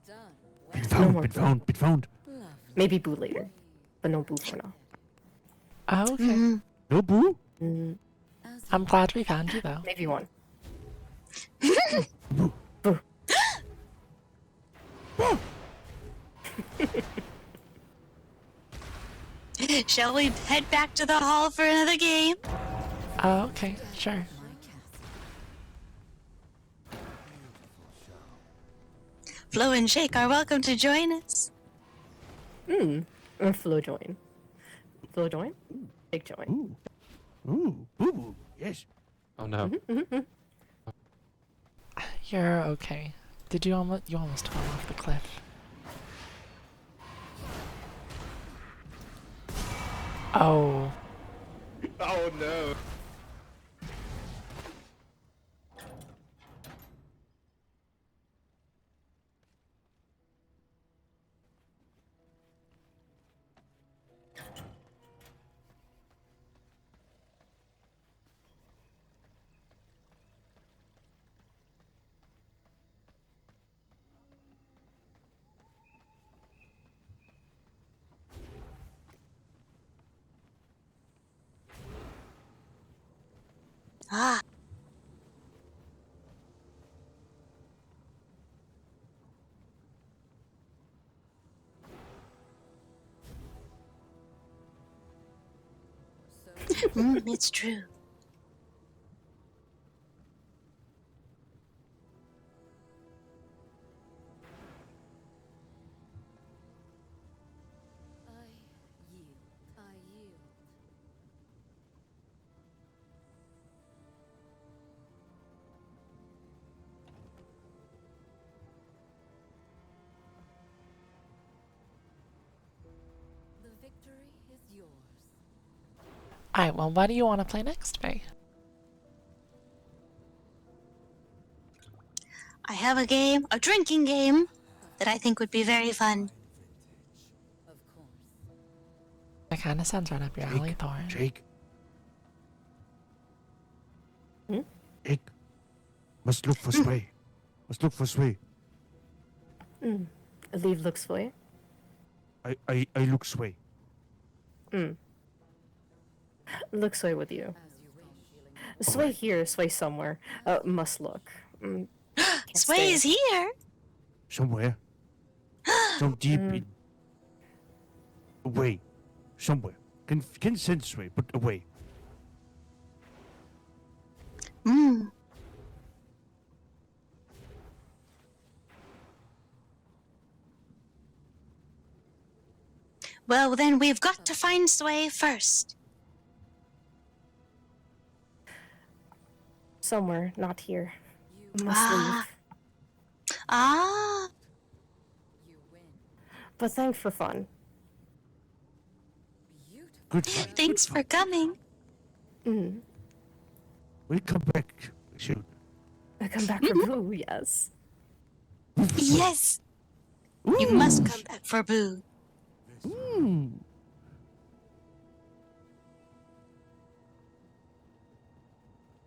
done. Been Well found, more been boo. found, been found. lovely. Maybe boo later, but no boo for now. Oh, okay. Mhm. No boo? Mm, As you I'm glad we found you though. maybe one. Shall we head back to the hall for another game? Oh, okay, sure. my castle. Flo and Shake are welcome to join us. Flo join. Flo join. Big join. Ooh. Ooh, boo boo. Yes. Oh no. You're okay. Did you almost fall off the cliff? Oh. Oh no. Ah, So it's true. I yield. I yield. The victory is yours. Alright, well, what do you want to play next, Faye? I have a game, a drinking game, that I think would be very fun. Of course. That kind of sounds right up your alley, Thorn. Jake. Hmm? Jake. Must look for Sway. Must look for Sway. Leave looks for you. I look Sway. Look sway with you. As you wish. Sway here, sway somewhere. Must look. Can't Sway stay. is here. Somewhere. Some deep in. Away. Somewhere. Can sense Sway, but away. Mm. Well, then we've got to find Sway first. Somewhere, not here. You Must leave. Ah, You win. But thanks for fun. Beautiful. Good fun. thanks for coming. Mm. We'll come back soon. I come back for Boo, yes. Yes, you must come back for Boo. Ooh.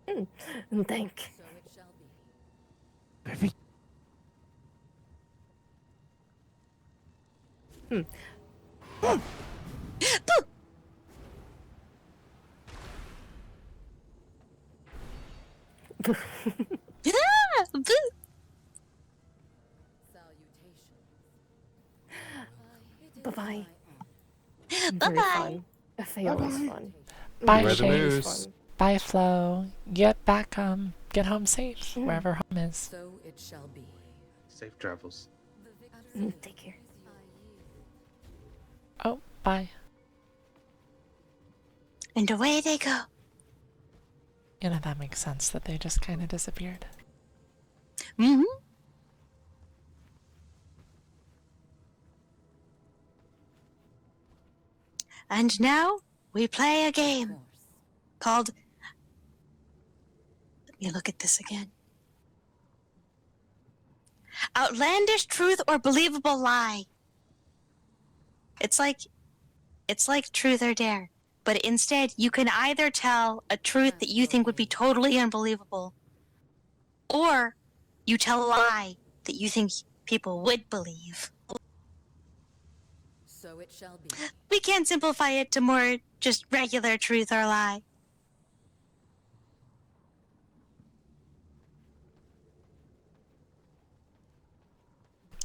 And thank. So it shall be. Perfect. Ah, Boo. Salutations. Bye-bye. Bye Very bye. fun. Fae always fun. Bye, Wear the Shane. Always moose. fun. Bye, Flo. Get home safe, Mm. wherever home is. So it shall be. Safe travels. Take care. Oh, bye. And away they go. You know, that makes sense that they just kind of disappeared. Hmm. And now we play a game Course. called. Let me look at this again. Outlandish truth or believable lie. It's like truth or dare, but instead you can either tell a truth that you think would be totally unbelievable, or you tell a lie that you think people would believe. So it shall be. We can simplify it to more just regular truth or lie.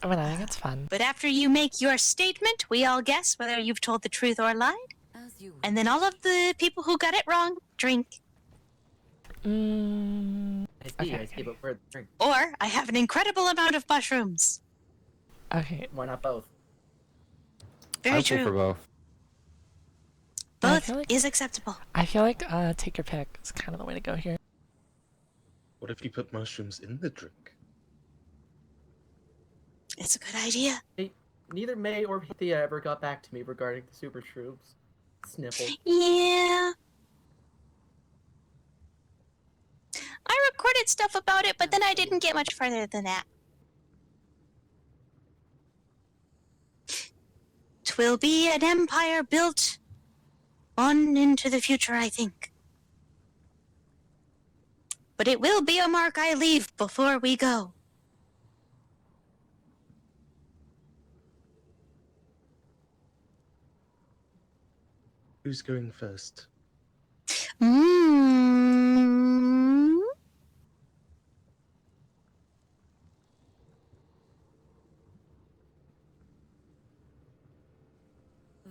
I mean, I think it's fun. But after you make your statement, we all guess whether you've told the truth or lied, As you and then all of the people who got it wrong drink. Mm, I see, Okay. but where the drink? Or I have an incredible amount of mushrooms. okay. Why not both? Very I'd go true. for both. I Both feel like- is acceptable. I feel like take your pick is kind of the way to go here. What if you put mushrooms in the drink? It's a good idea. Neither May or Thea ever got back to me regarding the super troops. Sniffle. Yeah. I recorded stuff about it, but then I didn't get much further than that. 'Twill be an empire built on into the future, I think. But it will be a mark I leave before we go. Who's going first? Mmm.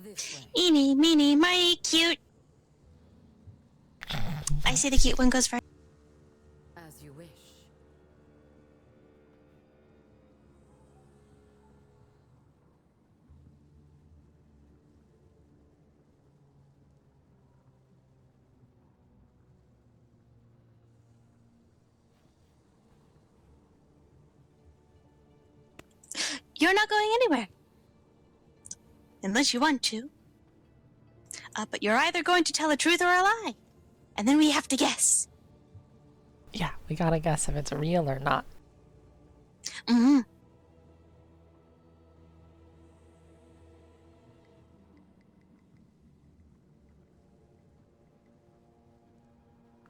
this way. Eeny, meeny, miny, cute. I say the cute one goes first. As you wish. You're not going anywhere. Unless you want to. But you're either going to tell the truth or a lie. And then we have to guess. Yeah, we gotta guess if it's real or not. Mm-hmm.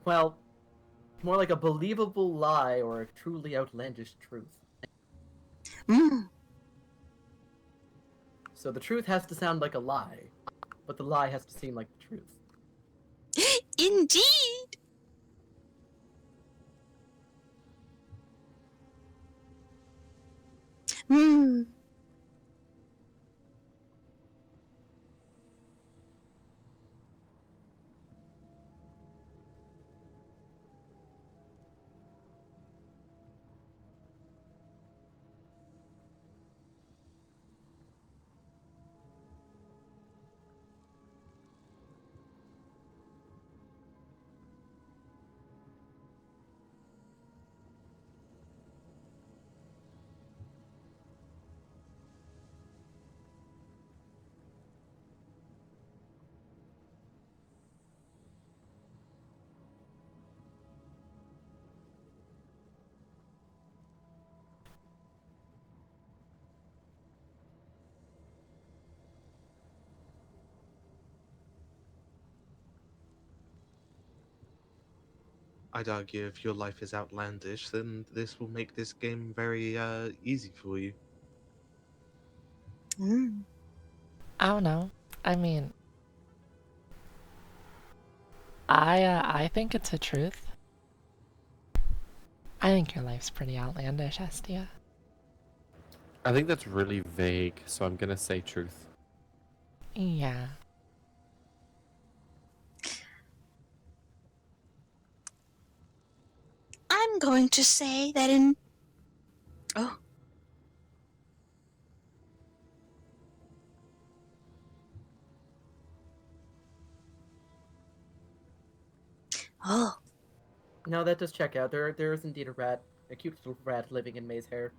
Well, more like a believable lie or a truly outlandish truth. Mm. So the truth has to sound like a lie, but the lie has to seem like the truth. Indeed. Hmm. I'd argue if your life is outlandish, then this will make this game very easy for you. Mm. I don't know. I mean, I think it's a truth. I think your life's pretty outlandish, Estia. I think that's really vague, so I'm gonna say truth. Yeah. I'm going to say that in. Oh. Oh. No, that does check out. There is indeed a cute little rat living in May's hair.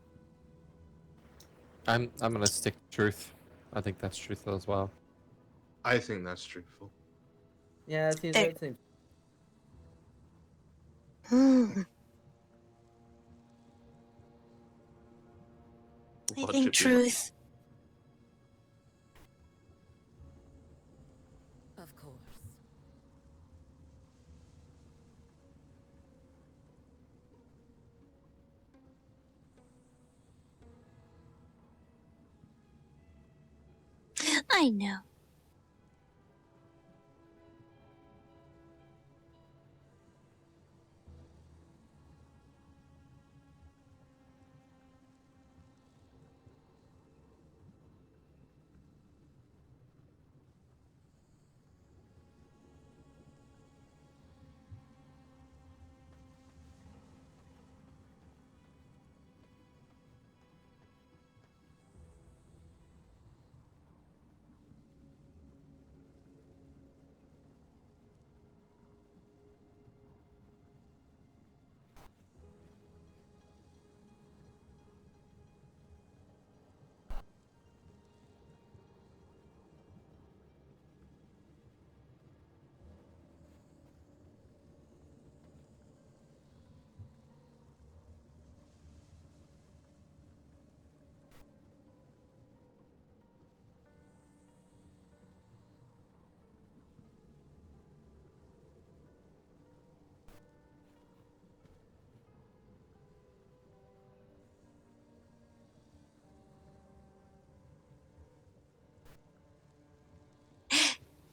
I'm gonna stick to truth. I think that's truthful as well. I think that's truthful. Yeah, it seems. There. It seems. Hmm. I Watch think it be. truth. Of course. I know.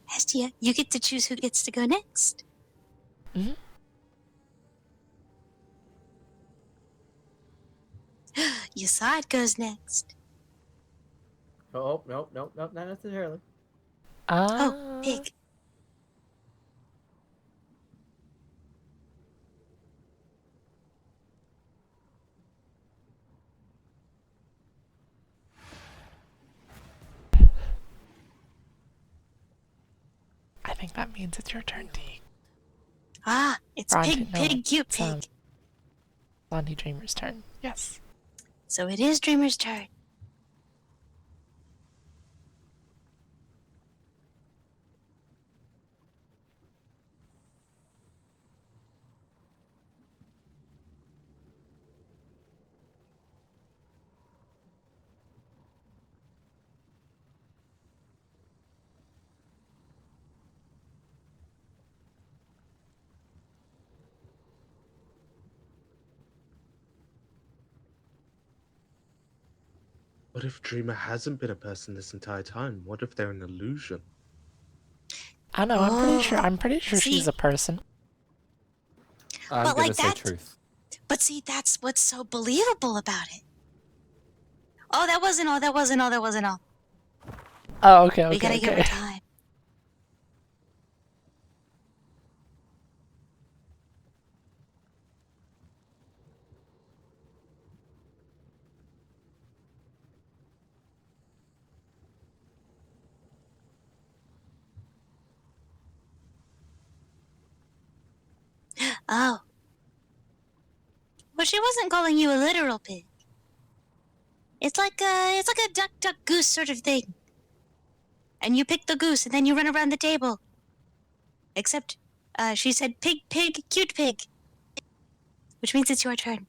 Hestia, you get to choose who gets to go next. Mm-hmm. Yasad goes next. Oh, no, not necessarily. Oh, Uh, pig. I think that means it's your turn, T. Ah, it's Auntie, pig, no, pig, cute it's, pig. Auntie Dreamer's turn. Yes. So it is Dreamer's turn. What if Dreamer hasn't been a person this entire time? What if they're an illusion? I know. Oh, I'm pretty sure she's see, a person. I'm but gonna like say that. truth. But see, that's what's so believable about it. Oh, that wasn't all. That wasn't all. That wasn't all. Oh, okay, We okay, gotta give her okay. time. Oh, well, she wasn't calling you a literal pig. It's like a duck, duck, goose sort of thing. And you pick the goose, and then you run around the table. Except, she said pig, pig, cute pig. Which means it's your turn.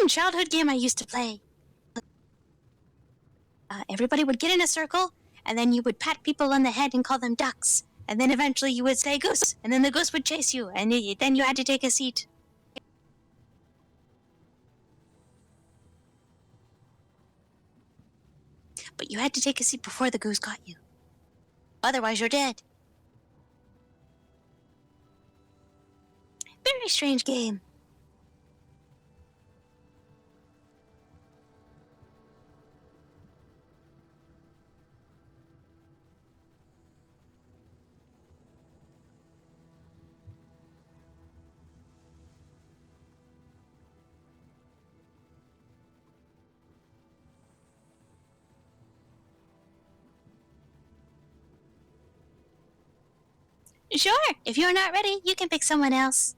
Childhood game I used to play. Everybody would get in a circle, and then you would pat people on the head and call them ducks. And then eventually you would say goose, and then the goose would chase you, and then you had to take a seat. But you had to take a seat before the goose got you. Otherwise, you're dead. Very strange game. Sure, if you're not ready, you can pick someone else.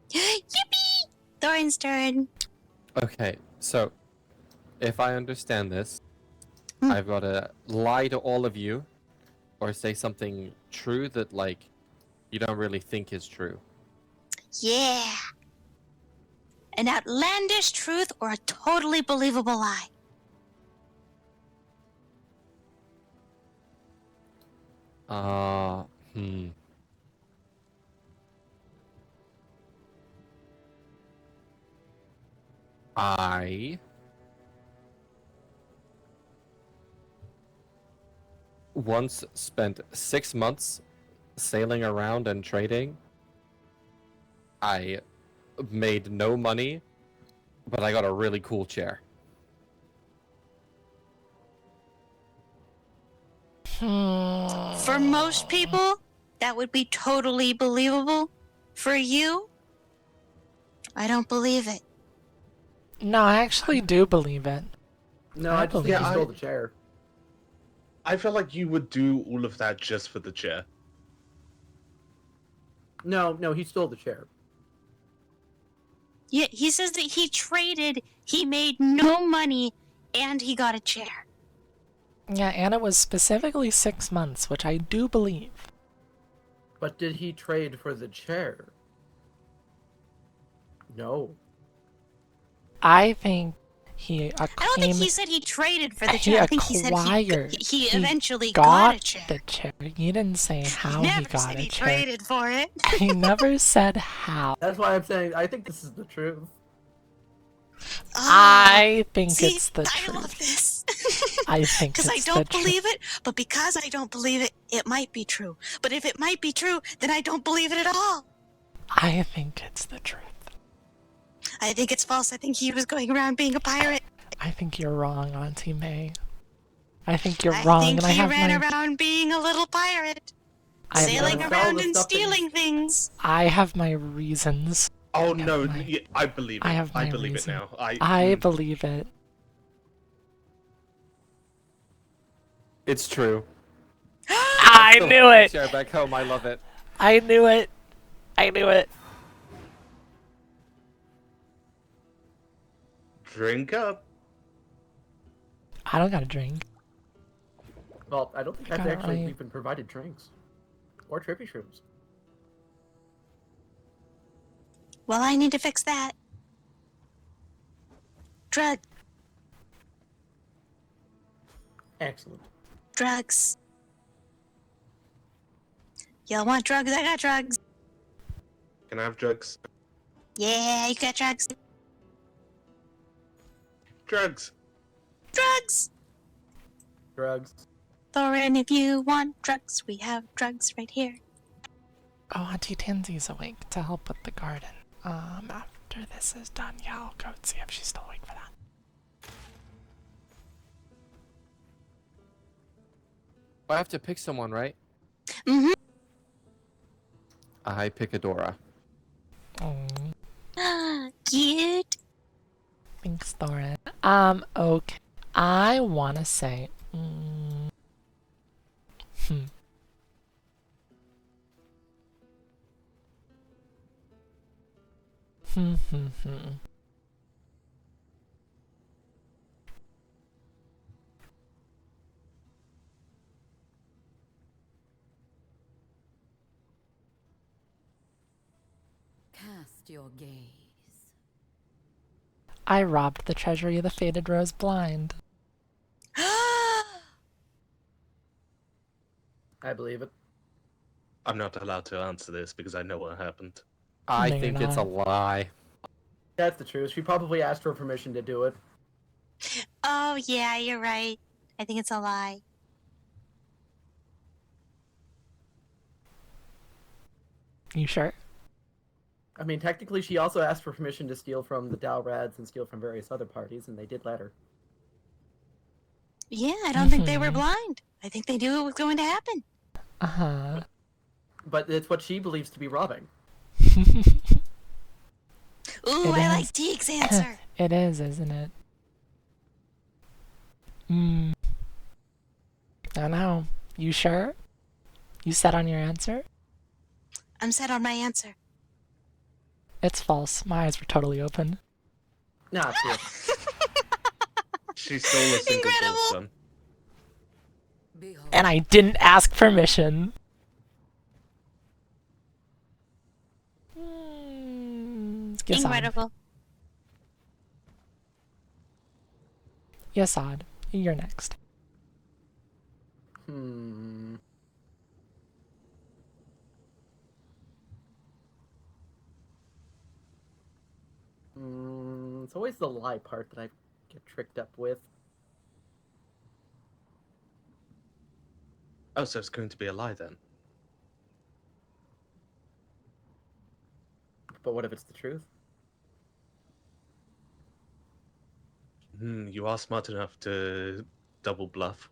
Yippee! Thorin's turn. Okay, so if I understand this, Hmm. I've got to lie to all of you, or say something true that like you don't really think is true. Yeah. An outlandish truth or a totally believable lie. Hmm. I once spent 6 months sailing around and trading. I made no money, but I got a really cool chair. For most people, that would be totally believable. For you, I don't believe it. No, I actually do believe it. No, I I just think believe he it. stole the chair. I feel like you would do all of that just for the chair. No, he stole the chair. Yeah, he says that he traded, he made no money, and he got a chair. Yeah, and it was specifically 6 months, which I do believe. But did he trade for the chair? No. I think he I don't think he said he traded for the he chair. I think he said acquired. he eventually got got a chair. the chair. He didn't say how He he never got said a he chair. traded for it. He never said how. That's why I'm saying I think this is the truth. I think See, it's the I truth. love this. I think Because I it's don't the truth. believe it, but because I don't believe it, it might be true. But if it might be true, then I don't believe it at all. I think it's the truth. I think it's false. I think he was going around being a pirate. I think you're wrong, Auntie May. I think you're I wrong, think and I he have ran my. around being a little pirate. I have Sailing my- around and stuff that you- stealing things. I have my reasons. Oh I have no, my- yeah, I believe it. I have my believe reason. it now. I believe it. It's true. I Still knew have the it. chair back home. I love it. I knew it. I knew it. Drink up. I don't gotta drink. Well, I don't think I've Got it actually right. even provided drinks. Or trippy shrooms. Well, I need to fix that. Excellent. Drugs. Y'all want drugs? I got drugs. Can I have drugs? Yeah, you got drugs. Drugs. Drugs! Drugs. Thorin, if you want drugs, we have drugs right here. Oh, Auntie Tansy's awake to help with the garden. After this is done, yeah, I'll go see if she's still awake for that. I have to pick someone, right? Mm-hmm. I pick Adora. Oh, Cute. thanks, Thorin. Okay. I wanna say. Can cast your gaze. I robbed the treasury of the faded rose blind. I believe it. I'm not allowed to answer this because I know what happened. I No, you're think it's a not. lie. That's the truth. She probably asked for permission to do it. Oh, yeah, you're right. I think it's a lie. You sure? I mean, technically, she also asked for permission to steal from the Dalrads and steal from various other parties, and they did let her. Yeah, I don't think they were Mhm. blind. I think they knew it was going to happen. Uh-huh. But it's what she believes to be robbing. Ooh, It I is. like Deek's answer. It is, isn't it? Hmm. I don't know. You sure? You set on your answer? I'm set on my answer. It's false. My eyes were totally open. Nah, it's real. She stole a single Incredible. gold sun. Behold, And I didn't ask permission. Yasad. Incredible. Yasad, you're next. Hmm. It's always the lie part that I get tricked up with. Oh, so it's going to be a lie then. But what if it's the truth? You are smart enough to double bluff.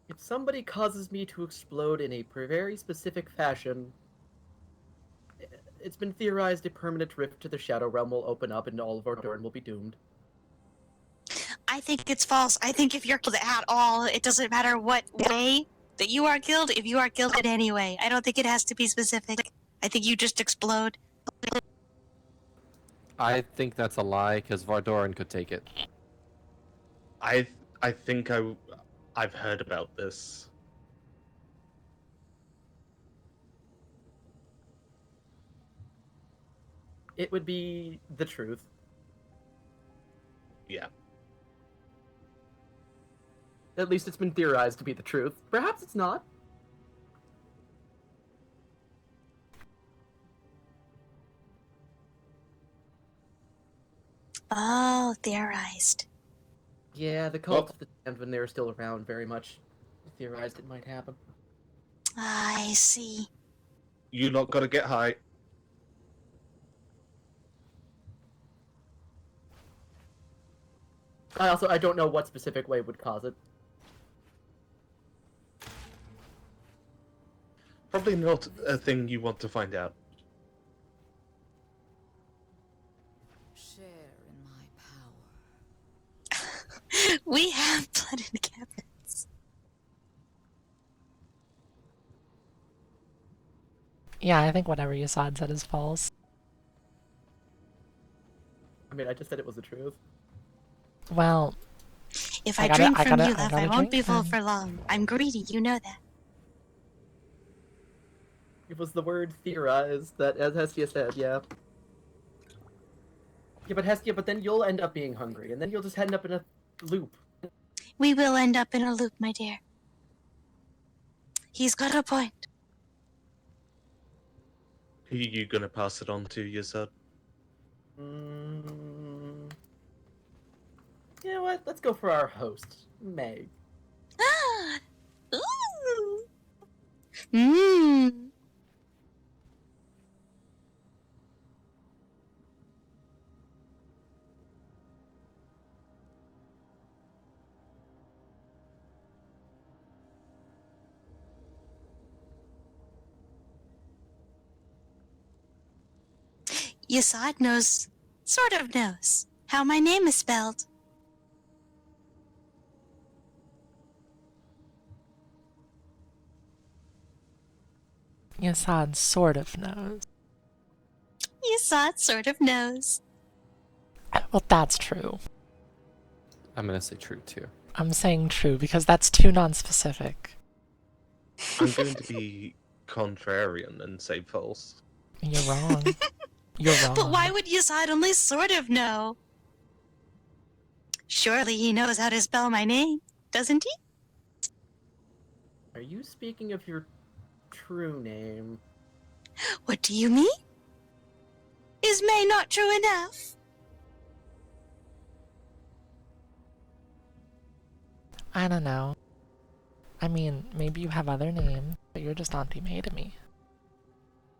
If somebody causes me to explode in a very specific fashion, it's been theorized a permanent rift to the Shadow Realm will open up and all of Ordoran will be doomed. I think it's false. I think if you're killed at all, it doesn't matter what way that you are killed, if you are killed in any way. I don't think it has to be specific. I think you just explode. I think that's a lie because Vardoran could take it. I think I've heard about this. It would be the truth. Yeah. At least it's been theorized to be the truth. Perhaps it's not. Oh, theorized. Yeah, the cult of the Damned, when they were still around, very much theorized it might happen. I see. You lot gotta get high. I don't know what specific way would cause it. Probably not a thing you want to find out. share in my power. We have blood in cabins. Yeah, I think whatever Yasad said is false. I mean, I just said it was the truth. Well, If I I, gotta- drink I from gotta- you, I love, gotta I won't drink be full then. for long. I'm greedy, you know that. It was the word theorized that, as Hestia said, yeah. Yeah, but Hestia, but then you'll end up being hungry, and then you'll just end up in a loop. We will end up in a loop, my dear. He's got a point. Who are you gonna pass it on to, Yasad? You know what? Let's go for our host, Meg. Ah! Ooh! Mmm. Yasad knows, sort of knows, how my name is spelled. Yasad sort of knows. Yasad sort of knows. Well, that's true. I'm gonna say true too. I'm saying true because that's too non-specific. I'm going to be contrarian and say false. You're wrong. You're wrong. But why would Yasad only sort of know? Surely he knows how to spell my name, doesn't he? Are you speaking of your true name? What do you mean? Is May not true enough? I don't know. I mean, maybe you have other names, but you're just Auntie May to me.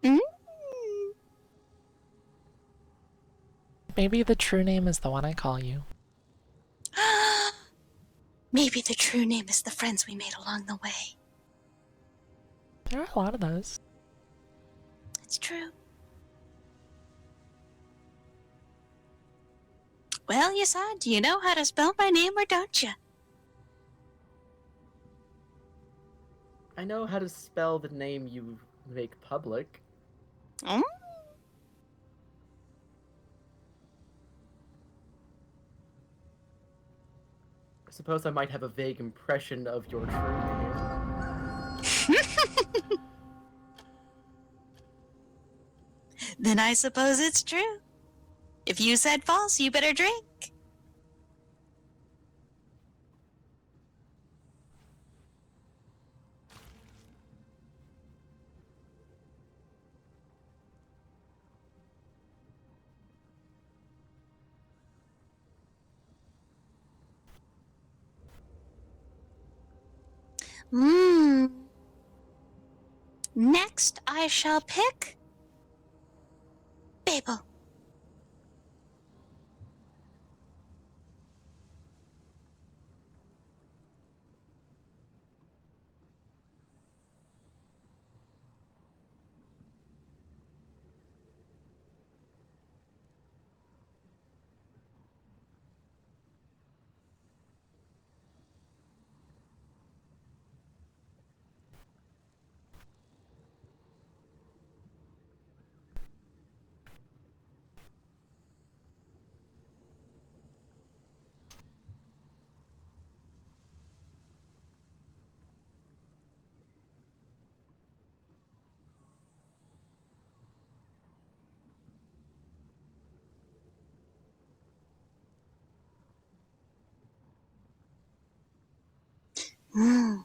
Mm. Maybe the true name is the one I call you. Maybe the true name is the friends we made along the way. There are a lot of those. It's true. Well, Yasad, do you know how to spell my name or don't you? I know how to spell the name you make public. Mm? I suppose I might have a vague impression of your true name. Then I suppose it's true. If you said false, you better drink. Next, I shall pick Babel. Mm.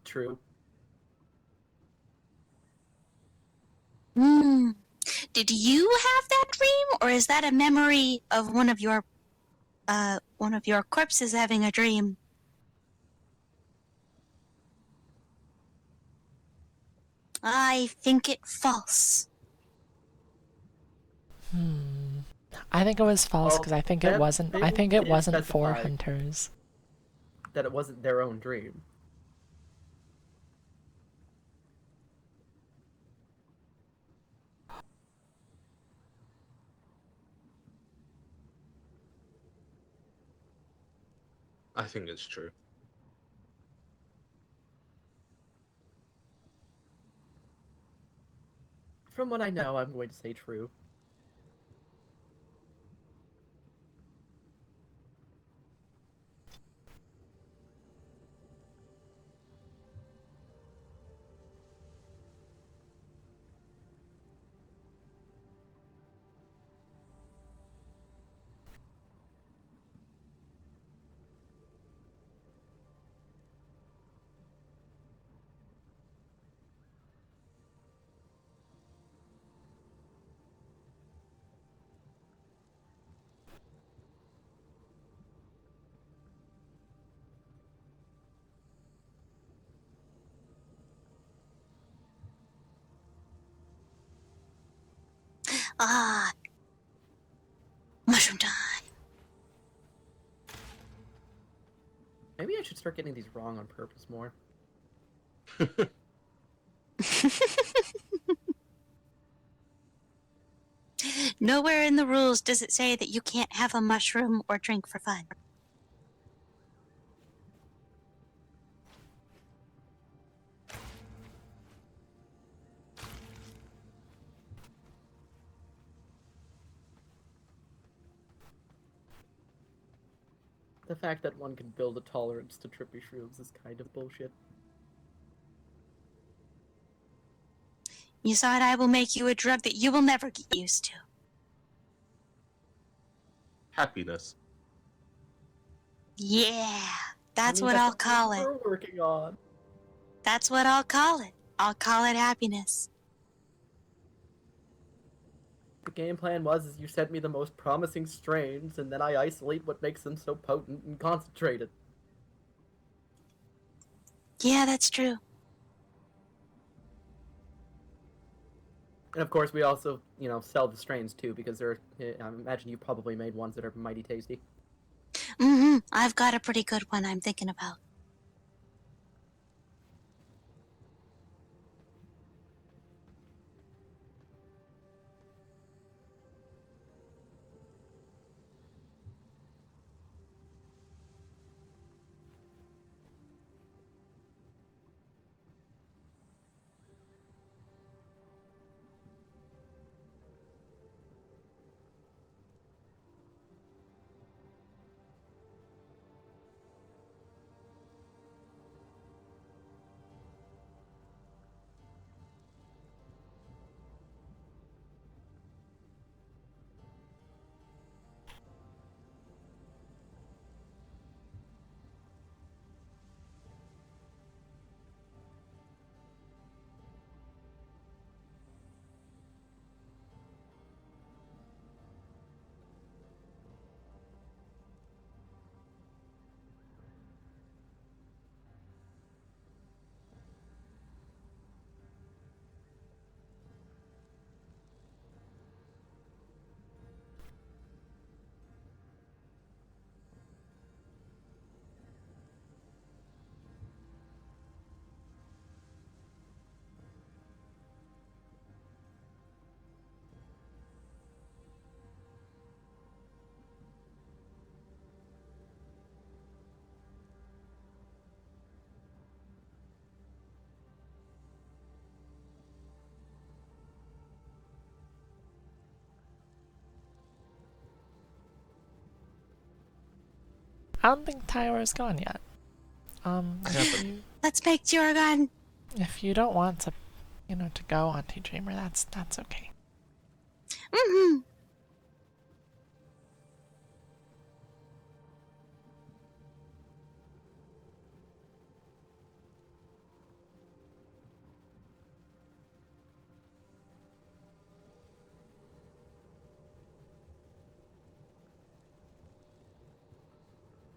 True. Mm. Did you have that dream, or is that a memory of one of your corpses having a dream? I think it false. I think it was false Well, because I think that it wasn't. I thing think it did wasn't for specify hunters. that it wasn't their own dream. I think it's true. From what I know, I'm going to say true. Ah, mushroom time. Maybe I should start getting these wrong on purpose more. Nowhere in the rules does it say that you can't have a mushroom or drink for fun. the fact that one can build a tolerance to trippy shrooms is kind of bullshit. You saw it, I will make you a drug that you will never get used to. Happiness. Yeah, that's I mean, what that's I'll call it. we're working on. That's what I'll call it. I'll call it happiness. The game plan was is you sent me the most promising strains, and then I isolate what makes them so potent and concentrated. Yeah, that's true. And of course, we also, sell the strains too, because I imagine you probably made ones that are mighty tasty. Mm-hmm. I've got a pretty good one I'm thinking about. I don't think Tyra's gone yet. Let's make Jorgon. If you don't want to, to go, Auntie Dreamer, that's okay. Mm-hmm.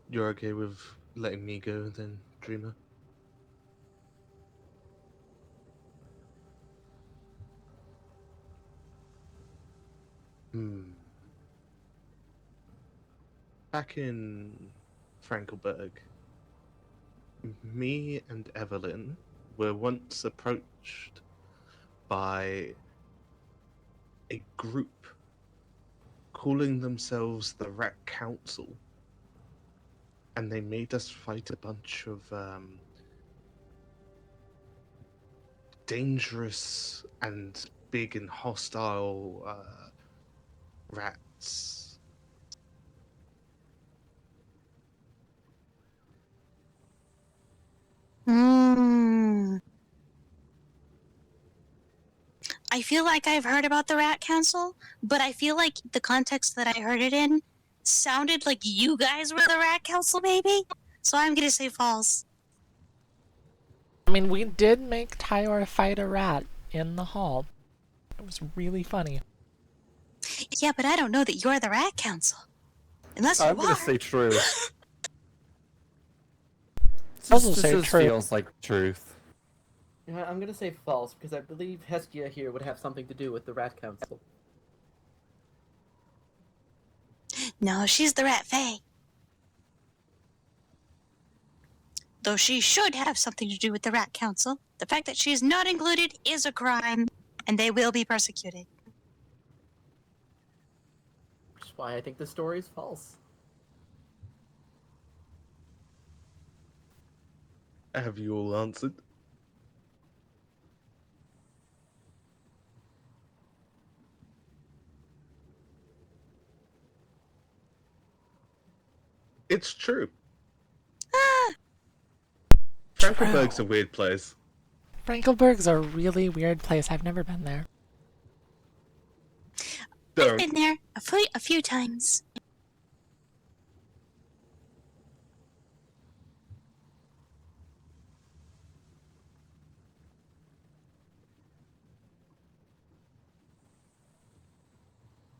You're okay with letting me go then, Dreamer? Back in Frankelberg, me and Evelyn were once approached by a group calling themselves the Rat Council, and they made us fight a bunch of dangerous and big and hostile rats. Mm. I feel like I've heard about the Rat Council, but I feel like the context that I heard it in sounded like you guys were the Rat Council, maybe? So I'm gonna say false. I mean, we did make Tyra fight a rat in the hall. It was really funny. Yeah, but I don't know that you're the Rat Council. Unless you I'm gonna are. say true. Also This say just true. feels like truth. I'm gonna say false, because I believe Hestia here would have something to do with the Rat Council. No, she's the Rat Fae. Though she should have something to do with the Rat Council, the fact that she is not included is a crime, and they will be persecuted. Which is why I think this story is false. Have you all answered? It's true. Ah, Frankelberg's a weird place. Frankelberg's a really weird place. I've never been there. I've Don't. been there a few times.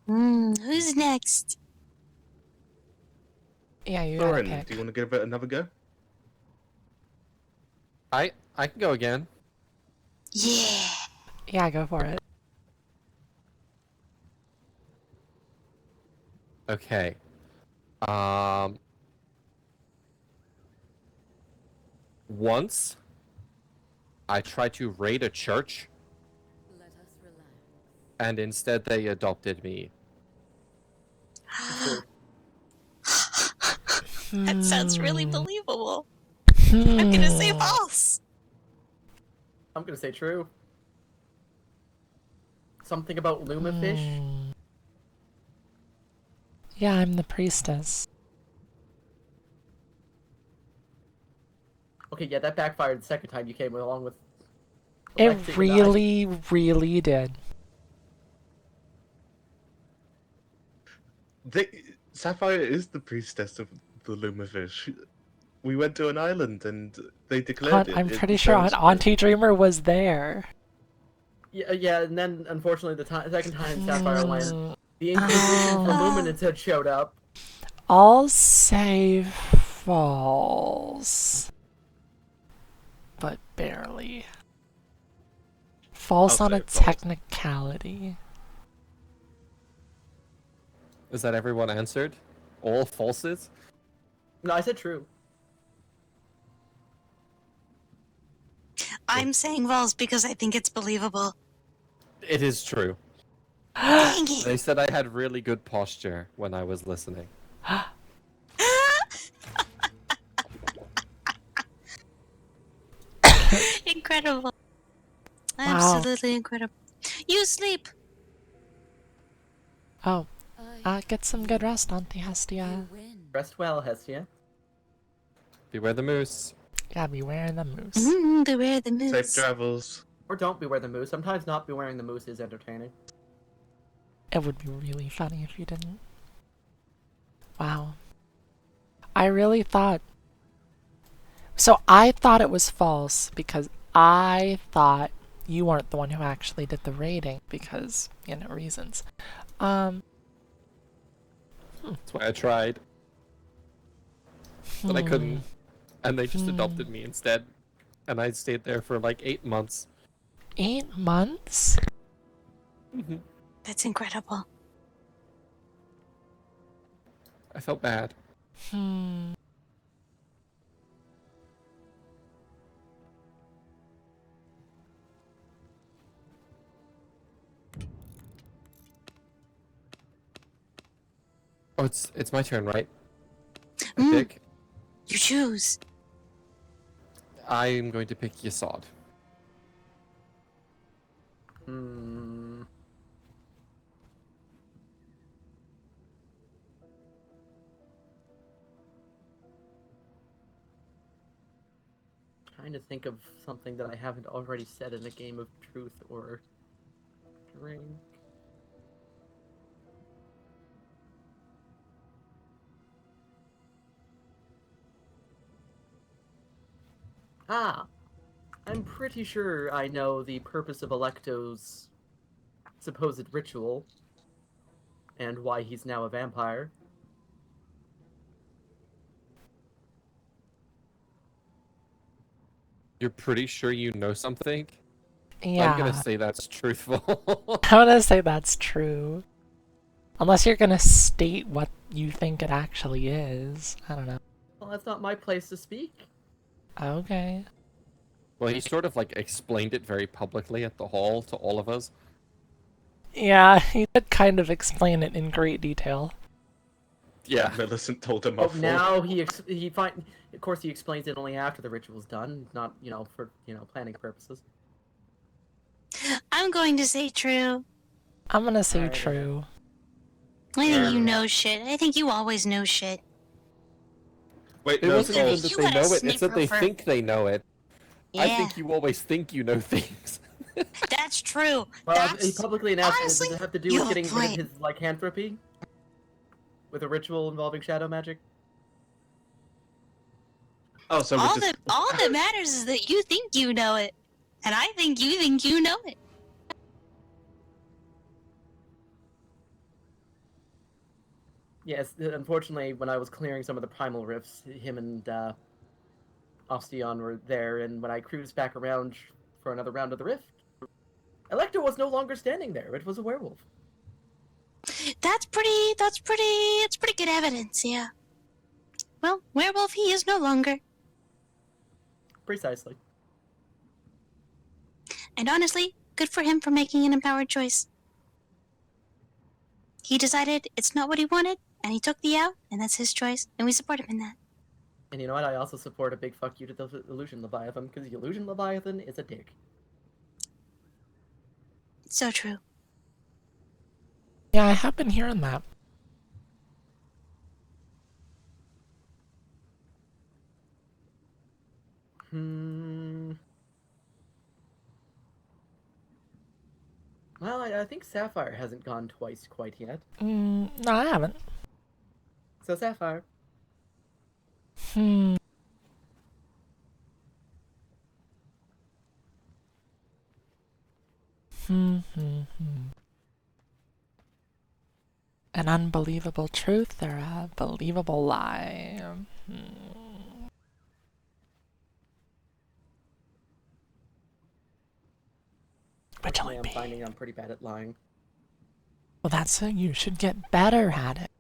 Who's next? Yeah, you gotta Thorin, pick. do you want to give it another go? I can go again. Yeah. Yeah, go for it. Okay. Once I tried to raid a church, Let us relax. and instead they adopted me. True. That sounds really Hmm. believable. I'm gonna say false. I'm gonna say true. Something about Lumafish? Hmm. Yeah, I'm the priestess. Okay, yeah, that backfired the second time you came along with. It electing and I- really, really did. Sapphire is the priestess of the Lumafish. We went to an island and they declared it. I'm It pretty sure sounds good. Auntie Dreamer was there. Yeah, and then unfortunately the second time Sapphire went, Hmm. the Inquisition for Oh. Luminance had showed up. I'll say false. But barely. False I'll on say a false. technicality. Is that everyone answered? All falses? No, I said true. I'm saying false because I think it's believable. It is true. Dang it. They said I had really good posture when I was listening. Incredible. Wow. Absolutely incredible. You sleep. Oh, I get some good rest, Auntie Hestia. you win. Rest well, Hestia. Beware the moose. Yeah, beware the moose. Beware the moose. Safe travels. Or don't beware the moose. Sometimes not bewaring the moose is entertaining. It would be really funny if you didn't. Wow. I really thought... So I thought it was false because I thought you weren't the one who actually did the rating because, you know, reasons. That's why I tried, but I couldn't. And they just adopted me instead. And I stayed there for like 8 months. 8 months? That's incredible. I felt bad. Oh, it's my turn, right? I Mm. pick. You choose. I'm going to pick Yasad. Hmm. Trying to think of something that I haven't already said in a game of truth or drink. Ah! I'm pretty sure I know the purpose of Electo's supposed ritual and why he's now a vampire. You're pretty sure you know something? Yeah. I'm gonna say that's truthful. I'm gonna say that's true. Unless you're gonna state what you think it actually is. I don't know. Well, that's not my place to speak. Okay. Well, he sort of like explained it very publicly at the hall to all of us. Yeah, he did kind of explain it in great detail. Yeah. Millicent told him Oh, off. now he find. Of course, he explains it only after the ritual's done, not for planning purposes. I'm going to say true. I'm gonna say Alright, true. I think you Yeah. know shit. I think you always know shit. Wait, It no, wasn't Paul. even that You they got a know it, it's that sniffer they for- think they know it. I Yeah, think you always think you know things. that's true. Well, he That's publicly announced it. honestly, Does it have to do you with have a getting rid of point. his lycanthropy? With a ritual involving shadow magic? Oh, so we just. All that matters is that you think you know it, and I think you know it. Yes, unfortunately, when I was clearing some of the primal rifts, him and Ostion were there, and when I cruised back around for another round of the rift, Electra was no longer standing there. It was a werewolf. It's pretty good evidence, yeah. Well, werewolf he is no longer. Precisely. And honestly, good for him for making an empowered choice. He decided it's not what he wanted, and he took the out, and that's his choice, and we support him in that. And you know what? I also support a big fuck you to the Illusion Leviathan, because the Illusion Leviathan is a dick. So true. Yeah, I have been hearing that. Well, I think Sapphire hasn't gone twice quite yet. No, I haven't. So Sapphire. Hmm. An unbelievable truth or a believable lie? Which will Personally, it I'm be? finding I'm pretty bad at lying. Well, that's it. You should get better at it.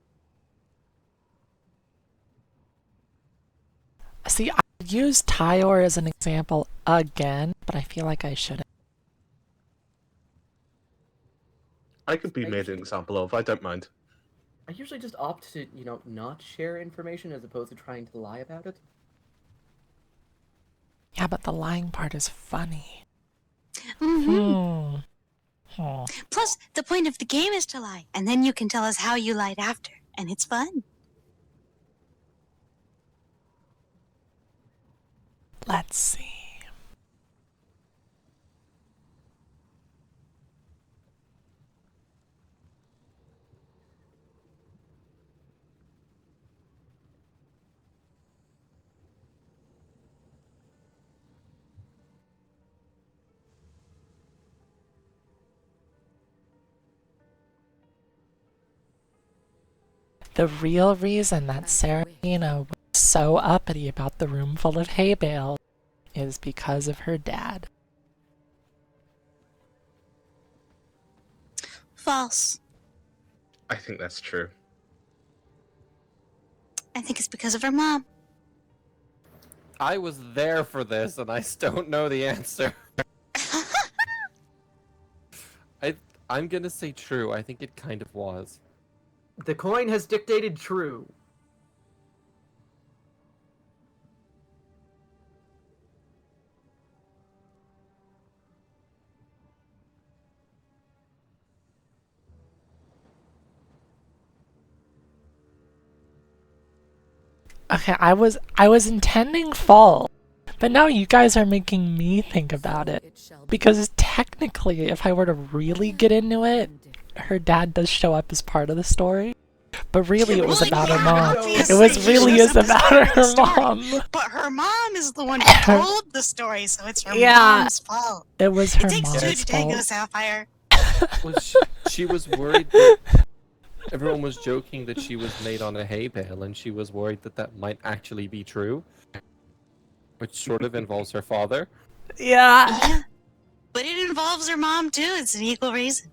See, I used Tyor as an example again, but I feel like I shouldn't. I could be made an example of. I don't mind. I usually just opt to, not share information as opposed to trying to lie about it. Yeah, but the lying part is funny. Mm-hmm. Hmm. Plus, the point of the game is to lie, and then you can tell us how you lied after, and it's fun. Let's see. The real reason that Serena was so uppity about the room full of hay bales is because of her dad. False. I think that's true. I think it's because of her mom. I was there for this, and I still don't know the answer. I'm gonna say true. I think it kind of was. The coin has dictated true. Okay, I was intending fall, but now you guys are making me think about it. Because technically, if I were to really get into it, her dad does show up as part of the story. But really, it was Well, about her yeah, mom. It obviously was she really shows is up as part about of the her story. mom. But her mom is the one who told the story, so it's her Yeah. mom's fault. It was her It takes two mom's to tango, fault. Sapphire. Well, she was worried that everyone was joking that she was made on a hay bale, and she was worried that that might actually be true, which sort of involves her father. Yeah. Yeah. But it involves her mom, too. It's an equal reason.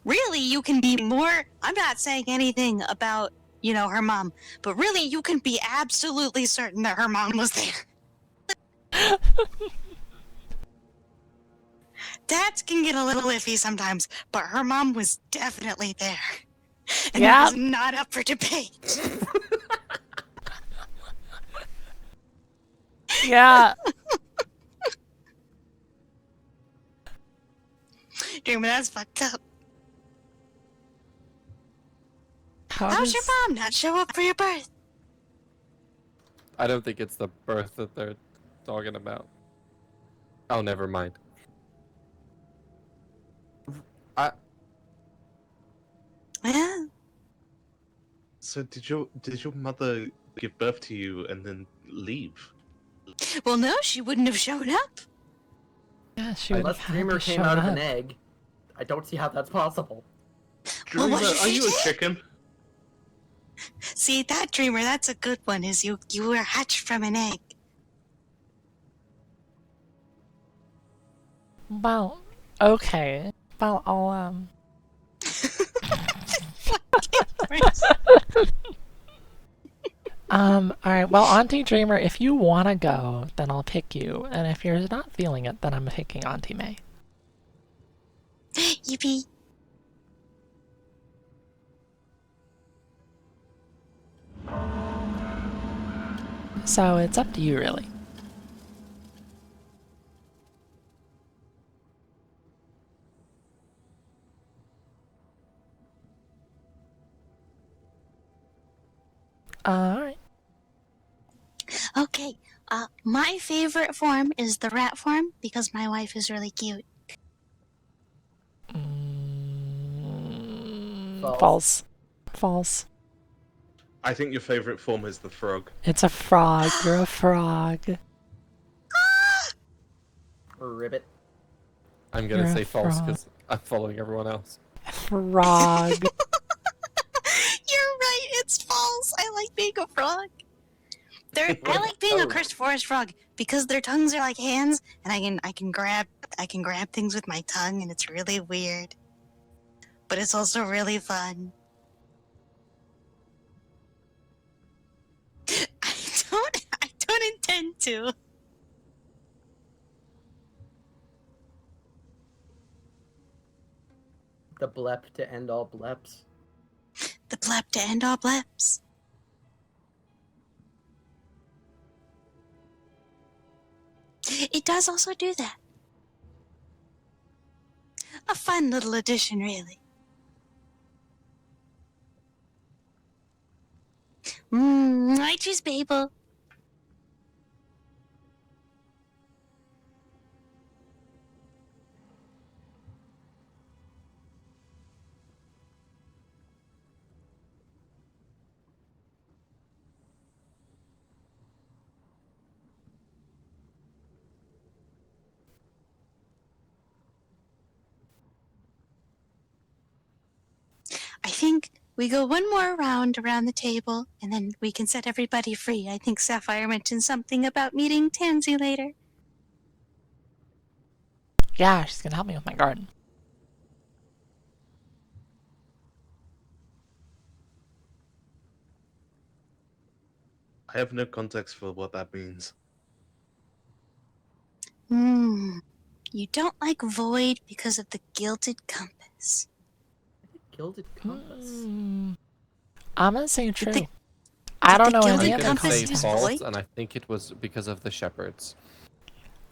Really, you can be more... I'm not saying anything about, her mom. But really, you can be absolutely certain that her mom was there. Dads can get a little iffy sometimes, but her mom was definitely there. And Yeah. that was not up for debate. Yeah. Dude, but that's fucked up. How's your mom not show up for your birth? I don't think it's the birth that they're talking about. Oh, never mind. I Yeah. So did your mother give birth to you and then leave? Well, no, she wouldn't have shown up. Yeah, she would have Unless had Dreamer to came show out of up. an egg, I don't see how that's possible. Well, Dreamer, what if are she you a did? chicken? See, that dreamer, that's a good one, is you were hatched from an egg. Well, okay. Well, I'll alright, well, Auntie Dreamer, if you wanna go, then I'll pick you. And if you're not feeling it, then I'm picking Auntie May. Yippee. So it's up to you, really. Alright. Okay, my favorite form is the rat form because my wife is really cute. False. False. I think your favorite form is the frog. It's a frog. You're a frog. Ribbit. I'm gonna You're a say false frog. because I'm following everyone else. Frog. You're right, it's false. I like being a frog. I like being a Oh. cursed forest frog because their tongues are like hands, and I can grab things with my tongue, and it's really weird. But it's also really fun. I don't intend to. The blep to end all bleps. The blep to end all bleps. It does also do that. A fun little addition, really. I choose Babel. I think we go one more round around the table, and then we can set everybody free. I think Sapphire mentioned something about meeting Tansy later. Yeah, she's gonna help me with my garden. I have no context for what that means. You don't like Void because of the Gilded Compass. Gilded compass. I'm gonna say true. the- I don't the know Gilded any I'm of the gonna Compass say use context. false, void? and I think it was because of the shepherds.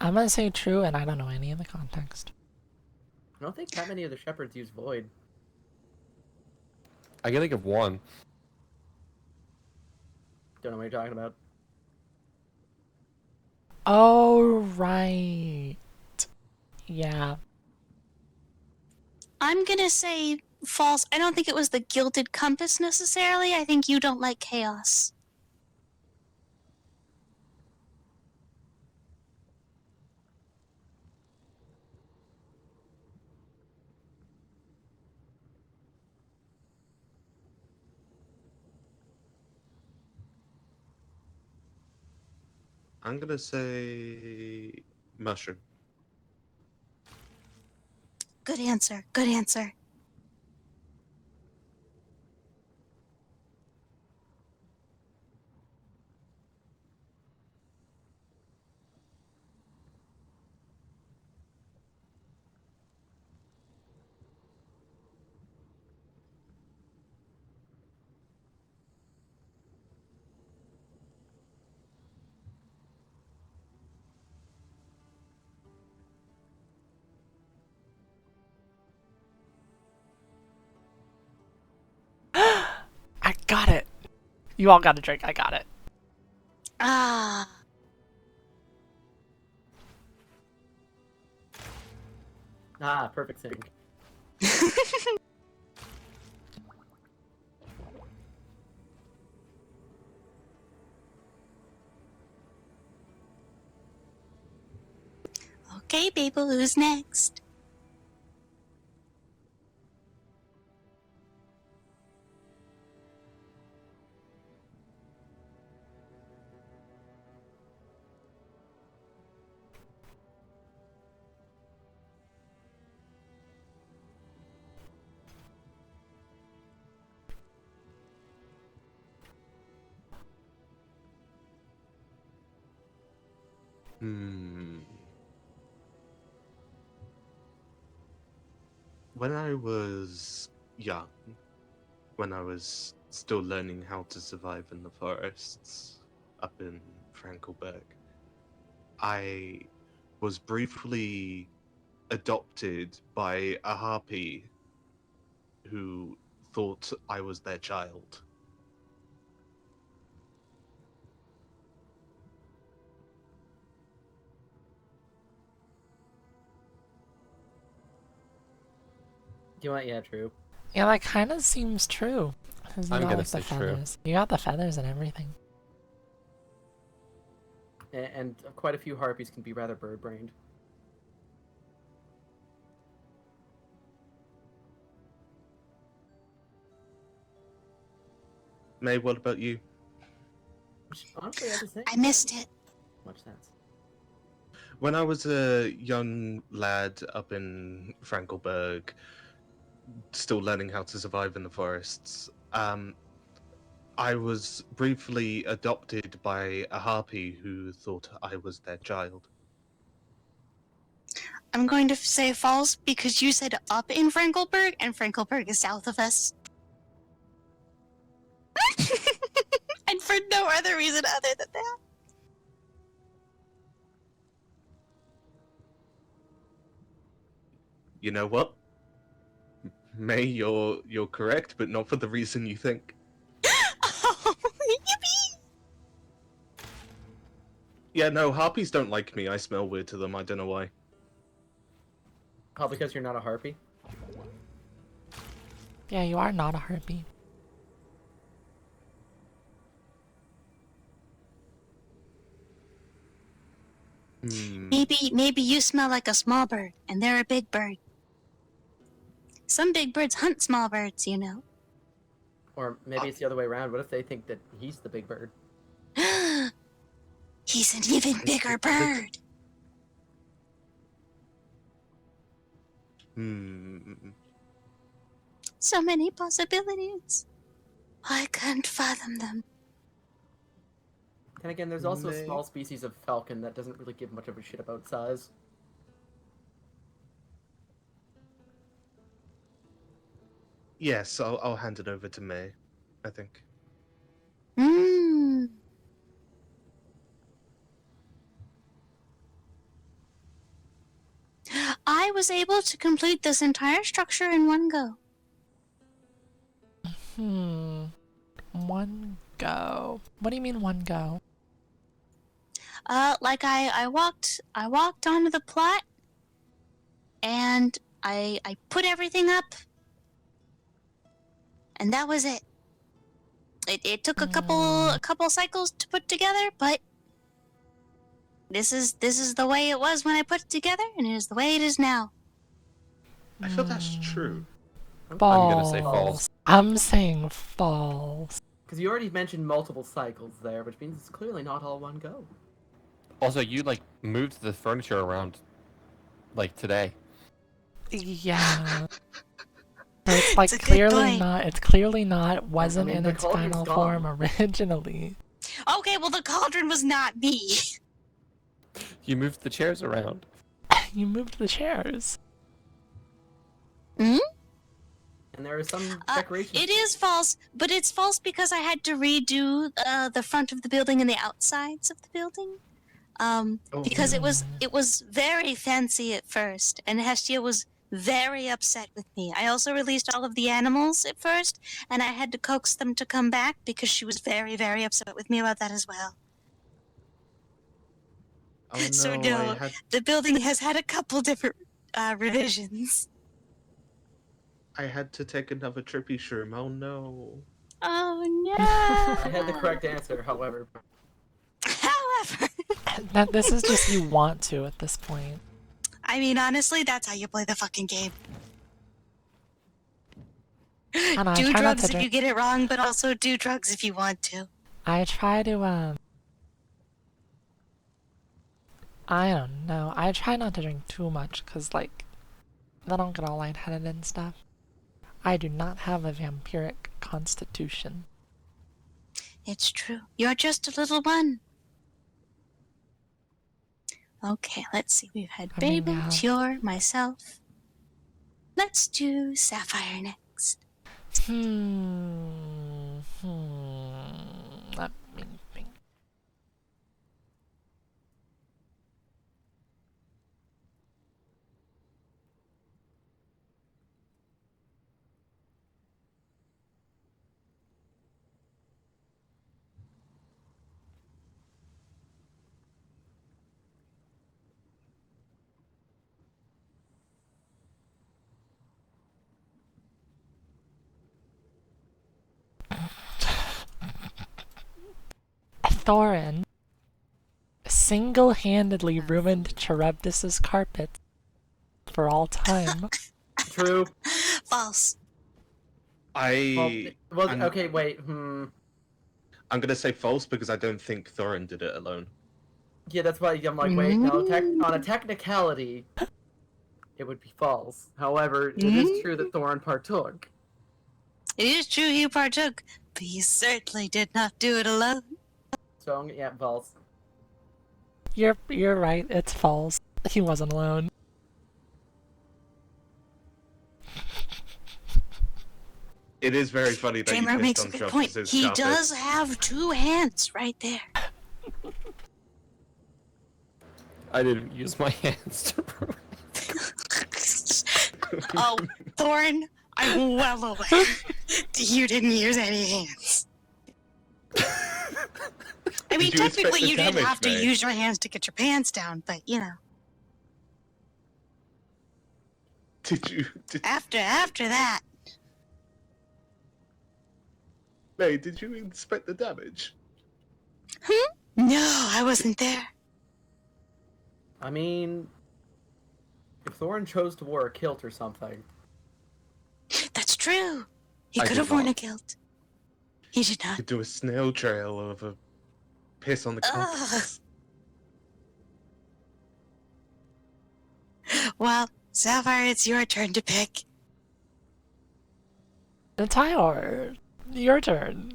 I'm gonna say true, and I don't know any of the context. I don't think that many of the shepherds use void. I can think of one. Don't know what you're talking about. Oh, right. Yeah. I'm gonna say false. I don't think it was the Gilded Compass necessarily. I think you don't like chaos. I'm gonna say mushroom. Good answer. Good answer. got it. You all got a drink. I got it. Ah. Ah, perfect sync. Okay, people, who's next? When I was young, when I was still learning how to survive in the forests up in Frankelberg, I was briefly adopted by a harpy who thought I was their child. Do you want? Yeah, true. Yeah, that kind of seems true. 'Cause you I'm got, gonna like, the say true. feathers. You got the feathers and everything. And quite a few harpies can be rather bird-brained. May, what about you? Which, honestly, I just think I missed it. much sense. When I was a young lad up in Frankelberg, still learning how to survive in the forests, I was briefly adopted by a harpy who thought I was their child. I'm going to say false because you said up in Frankelberg, and Frankelberg is south of us. And for no other reason other than that. You know what? May, you're correct, but not for the reason you think. Oh, yippee! Yeah, no, harpies don't like me. I smell weird to them. I don't know why. Oh, because you're not a harpy? Yeah, you are not a harpy. Maybe you smell like a small bird, and they're a big bird. Some big birds hunt small birds, you know. Or maybe it's the other way around. What if they think that he's the big bird? He's an even bigger bird. So many possibilities. I can't fathom them. And again, there's also a May- small species of falcon that doesn't really give much of a shit about size. Yes, I'll hand it over to May, I think. Hmm. I was able to complete this entire structure in one go. One go. What do you mean one go? Like I walked onto the plot, and I put everything up, and that was it. It took a couple cycles to put together, but this is the way it was when I put it together, and it is the way it is now. I feel that's true. I'm gonna say false. False. I'm saying false. Because you already mentioned multiple cycles there, which means it's clearly not all one go. Also, you like moved the furniture around, like today. Yeah. But it's like It's a good clearly point. not. It's clearly not. Wasn't mean, in the its cauldron's final gone. form originally. Okay, well the cauldron was not me. You moved the chairs around. You moved the chairs. Hmm? And there are some decorations. It is false, but it's false because I had to redo the front of the building and the outsides of the building. Because it was very fancy at first, and Hestia was very upset with me. I also released all of the animals at first, and I had to coax them to come back because she was very, very upset with me about that as well. Oh no, So I no, had the building has had a couple different revisions. to take another trippy shroom. Oh no. Oh I had the no! correct answer, however. However, That this is just you want to at this point. I mean, honestly, that's how you play the fucking game. And I Do try not drugs to if drink. you get it wrong, but also do drugs if you want to. I try to I don't know. I try not to drink too much because like then I'll get all lightheaded and stuff. I do not have a vampiric constitution. It's true. You're just a little one. Okay, let's see. We've had I mean, Babel, yeah. Tior, myself. Let's do Sapphire next. Let me think. Thorin single-handedly ruined Charybdis's carpet for all time. True. False. Well, I'm, okay, wait. I'm gonna say false because I don't think Thorin did it alone. Yeah, that's why I'm like, wait, no. On a technicality, it would be false. However, it is true that Thorin partook. It is true he partook, but he certainly did not do it alone. So, yeah, false. You're right, it's false. He wasn't alone. It is very funny that Dreamer you makes pissed a on good point. Justice's He carpet. does have two hands right there. I didn't use my hands to prove. Oh, Thorin, I'm well aware you didn't use any hands. I mean, Did you expect technically the you did damage, have to May? use your hands to get your pants down, but you know. Did After that, May, did you inspect the damage? no, I wasn't there. I mean, if Thorin chose to wear a kilt or something. That's true. He I could did have worn not. a kilt. He did not. Could do a snail trail of a piss on the carpet. Well, Sapphire, it's your turn to pick. Tyler, your turn.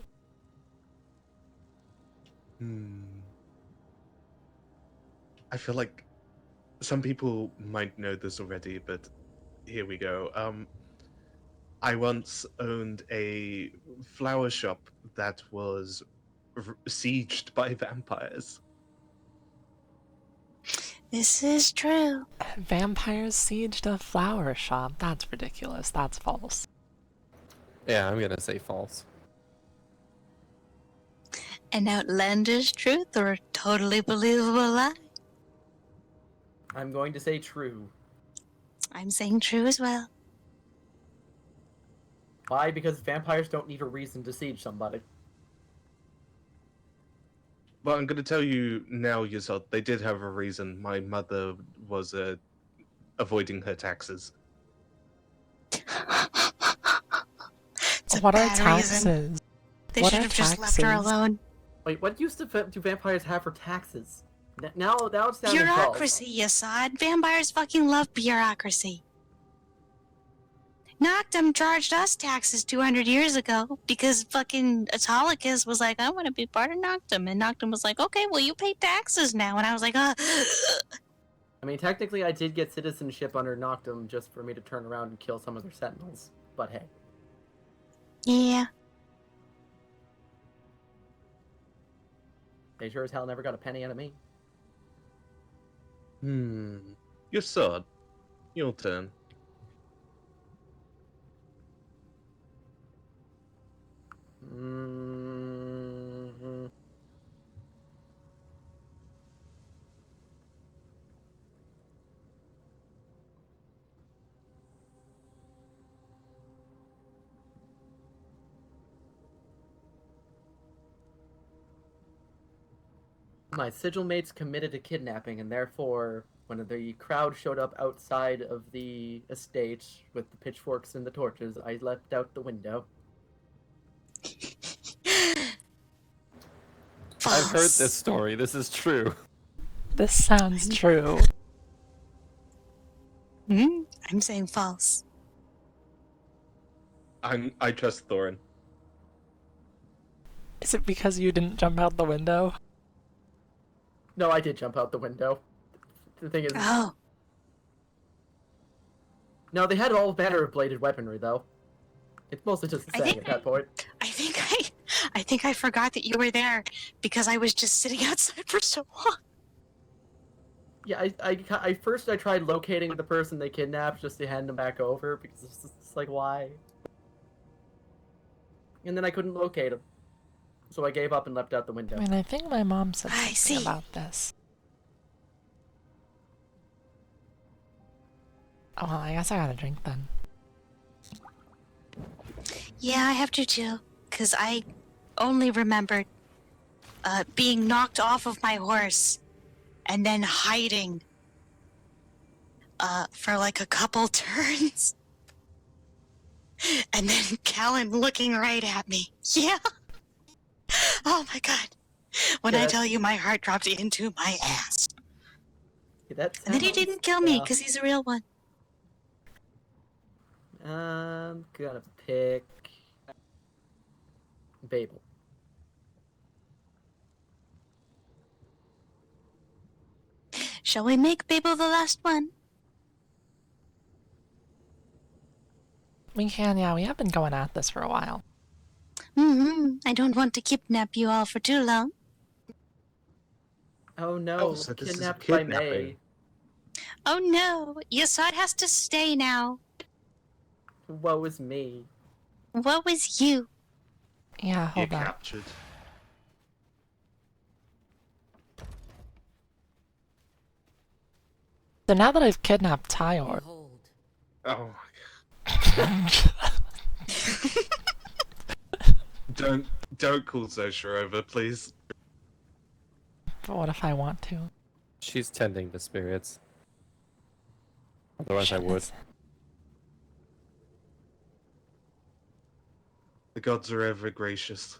I feel like some people might know this already, but here we go. I once owned a flower shop that was sieged by vampires. This is true. Vampires sieged a flower shop. That's ridiculous. That's false. Yeah, I'm gonna say false. An outlandish truth or a totally believable lie? I'm going to say true. I'm saying true as well. Why? Because vampires don't need a reason to siege somebody. Well, I'm going to tell you now, Yasod, they did have a reason. My mother was avoiding her taxes. It's a What are bad taxes? reason. They What should are have just left her taxes? alone. Wait, what use do vampires have for taxes? Now it's sounding Bureaucracy, Yasad. Vampires fucking love bureaucracy. Noctum charged us taxes 200 years ago because fucking Autolycus was like, I want to be part of Noctum. And Noctum was like, okay, well, you pay taxes now. And I was like, I mean, technically, I did get citizenship under Noctum just for me to turn around and kill some of their sentinels. But hey. yeah. They sure as hell never got a penny out of me. Yasod, your turn. my sigil mates committed a kidnapping, and therefore, when the crowd showed up outside of the estate with the pitchforks and the torches, I leapt out the window. I've heard False. this story. This is true. This sounds true. I'm saying false. I trust Thorin. Is it because you didn't jump out the window? No, I did jump out the window. The thing is, Oh, no, they had all manner of bladed weaponry, though. It's mostly just a I saying think at that point. I think I forgot that you were there because I was just sitting outside for so long. Yeah, I first I tried locating the person they kidnapped just to hand them back over because it's just like why. And then I couldn't locate him, so I gave up and leapt out the window. I mean, I think my mom said I something see. about this. Oh, well, I guess I gotta drink then. Yeah, I have to too, because I only remembered being knocked off of my horse and then hiding for like a couple turns. And then Callan looking right at me. Yeah. Oh my god. When I Yeah. tell you my heart dropped into my ass. Okay, that And then he sounds- didn't kill me yeah. because he's a real one. Gotta pick Babel. Shall we make Babel the last one? We can, yeah, we have been going at this for a while. I don't want to kidnap you all for too long. Oh no, Oh, so this is kidnapped by kidnapping. May. Oh no, Yasad has to stay now. Woe is me. What was you? Yeah, You're hold on. captured. So now that I've kidnapped Tyor, Behold, Oh don't call Zosha over, please. but what if I want to? She's tending the spirits. Otherwise, I Shit, would. it's- The gods are ever gracious.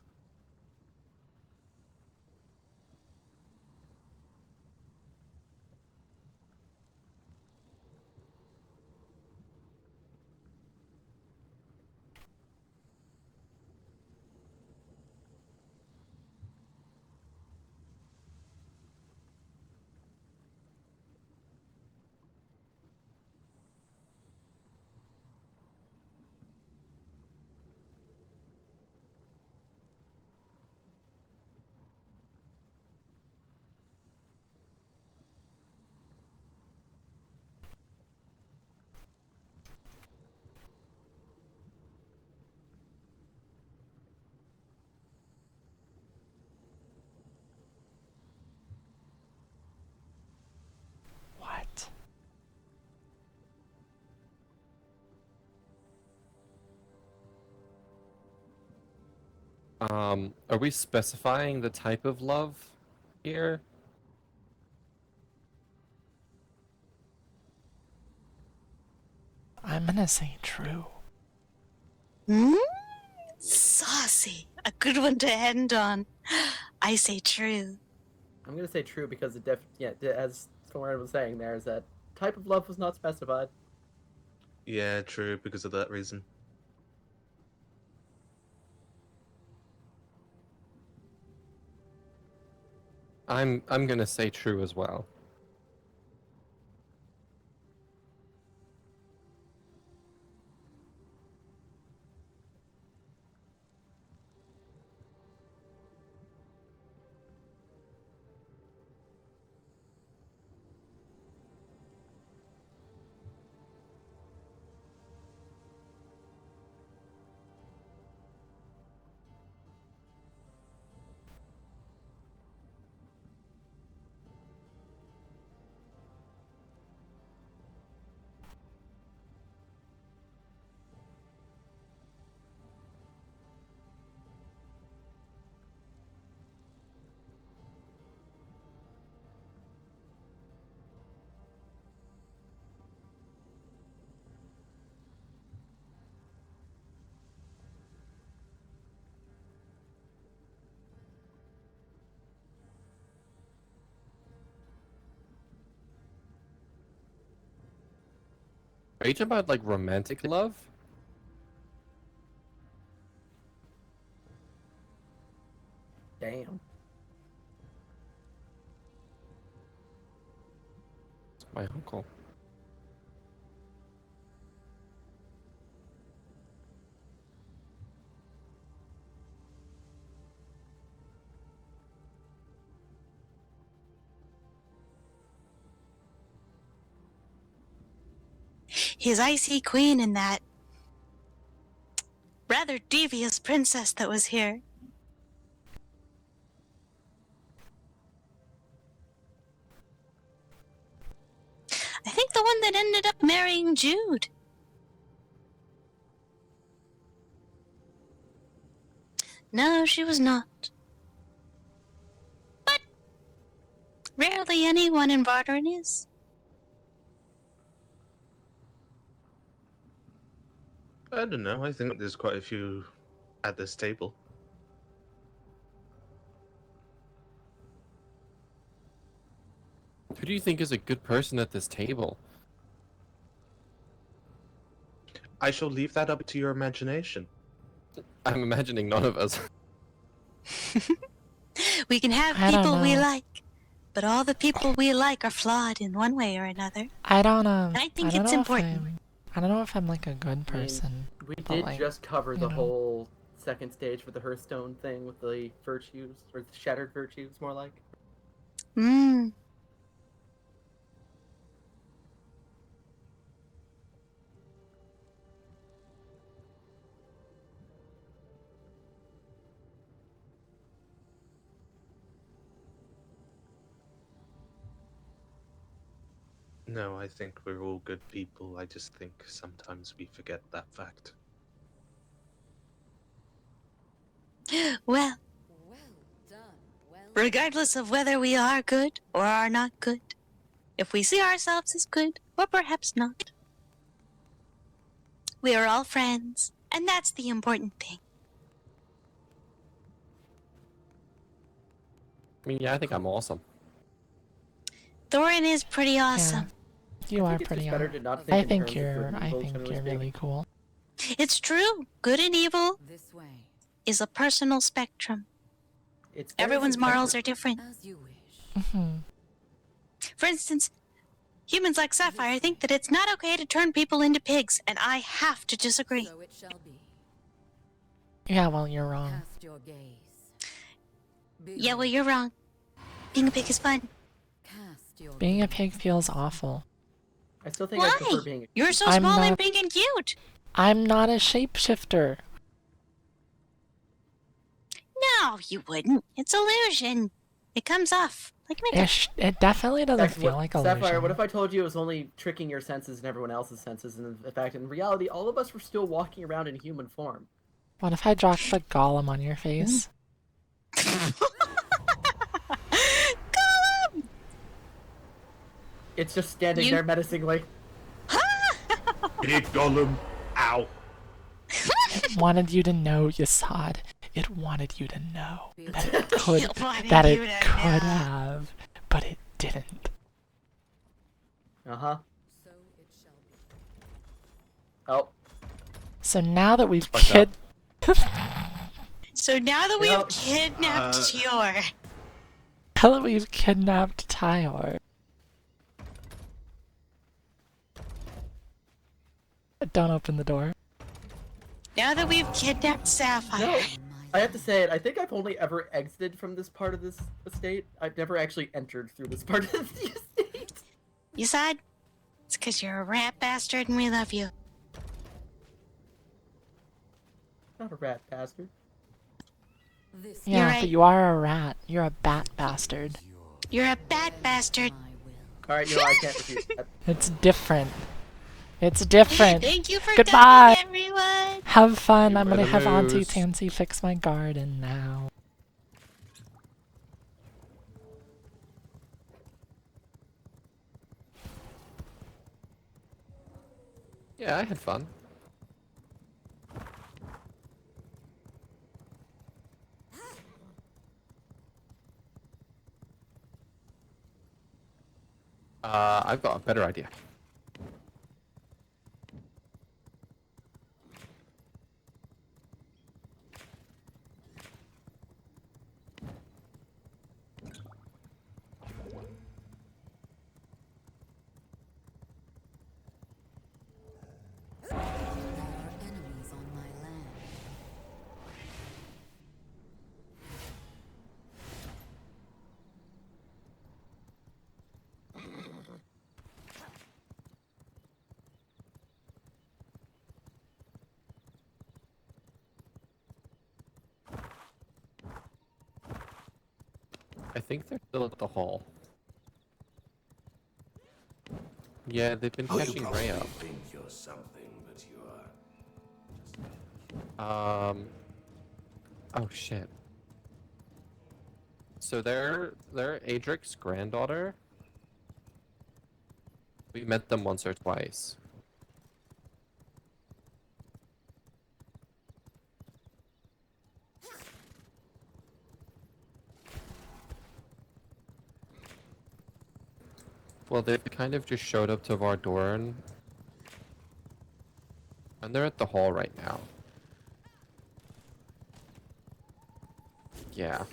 What? Are we specifying the type of love here? I'm gonna say true. Saucy. A good one to end on. I say true. I'm gonna say true because as Thorin was saying there, is that type of love was not specified. Yeah, true, because of that reason. I'm gonna say true as well. Are you talking about like romantic love? Damn. My uncle. His icy queen and that rather devious princess that was here. I think the one that ended up marrying Jude. No, she was not. But rarely anyone in Vardaran is. I don't know. I think there's quite a few at this table. Who do you think is a good person at this table? I shall leave that up to your imagination. I'm imagining none of us. We can have I don't people we know. like, but all the people we like are flawed in one way or another. I don't And I think don't it's know important. if I don't know if I'm like a good I mean, person. we but, did like, just cover you the know. whole second stage for the Hearthstone thing with the virtues, or the shattered virtues, more like. Mmm. No, I think we're all good people. I just think sometimes we forget that fact. Well, Well done. Well regardless of whether we are good or are not good, if we see ourselves as good or perhaps not, we are all friends, and that's the important thing. I mean, yeah, I think I'm awesome. Thorin is pretty awesome. You I are think it's pretty just better awesome. to not I think in think terms of good you're and I evil, think generally you're speaking. really cool. It's true. Good and evil This way. is a personal spectrum. It's very Everyone's morals subjective. are different. As you wish. Hmm. For instance, humans like Sapphire think that it's not okay to turn people into pigs, and I have to disagree. So it shall be. Yeah, well, you're wrong. Cast your gaze. Yeah, well, you're wrong. Being a pig is fun. Cast your Being a gaze. pig feels awful. I still think I prefer Why? being. You're so I'm small and not- pink and cute. I'm not a shapeshifter. No, you wouldn't. It's illusion. It comes off like makeup. It definitely doesn't Fact, feel what- like Sapphire, illusion. what if I told you it was only tricking your senses and everyone else's senses, and in fact, in reality, all of us were still walking around in human form. What if I dropped the golem on your face? Gollum! It's just standing You- there menacingly. Big Gollum! Ow! It wanted you to know, Yasad. It wanted you to know that it could, It wanted that you it to could know. have, but it didn't. Uh huh. So it shall be. Oh, So now that we've fucked up. So now that we Yep. have kidnapped Tior, now that we've kidnapped Tyor. Don't open the door. now that we've kidnapped Sapphire, no. I have to say it. I think I've only ever exited from this part of this estate. I've never actually entered through this part of the estate. you said it's because you're a rat bastard and we love you. Not a rat bastard. This Yeah, right. but you are a rat. You're a bat bastard. You're a bat bastard. my will. All right, I can't refute that. It's different. It's different. Thank you for Goodbye. coming, everyone. Have fun. You I'm gonna better have Auntie lose. Tansy fix my garden now. Yeah, I had fun. I've got a better idea. I think they're still at the hall. Yeah, they've been catching Ray up. think you're something, but you are. Oh shit. So they're Adric's granddaughter. We met them once or twice. Well, they kind of just showed up to Vardorn. And they're at the hall right now. Yeah.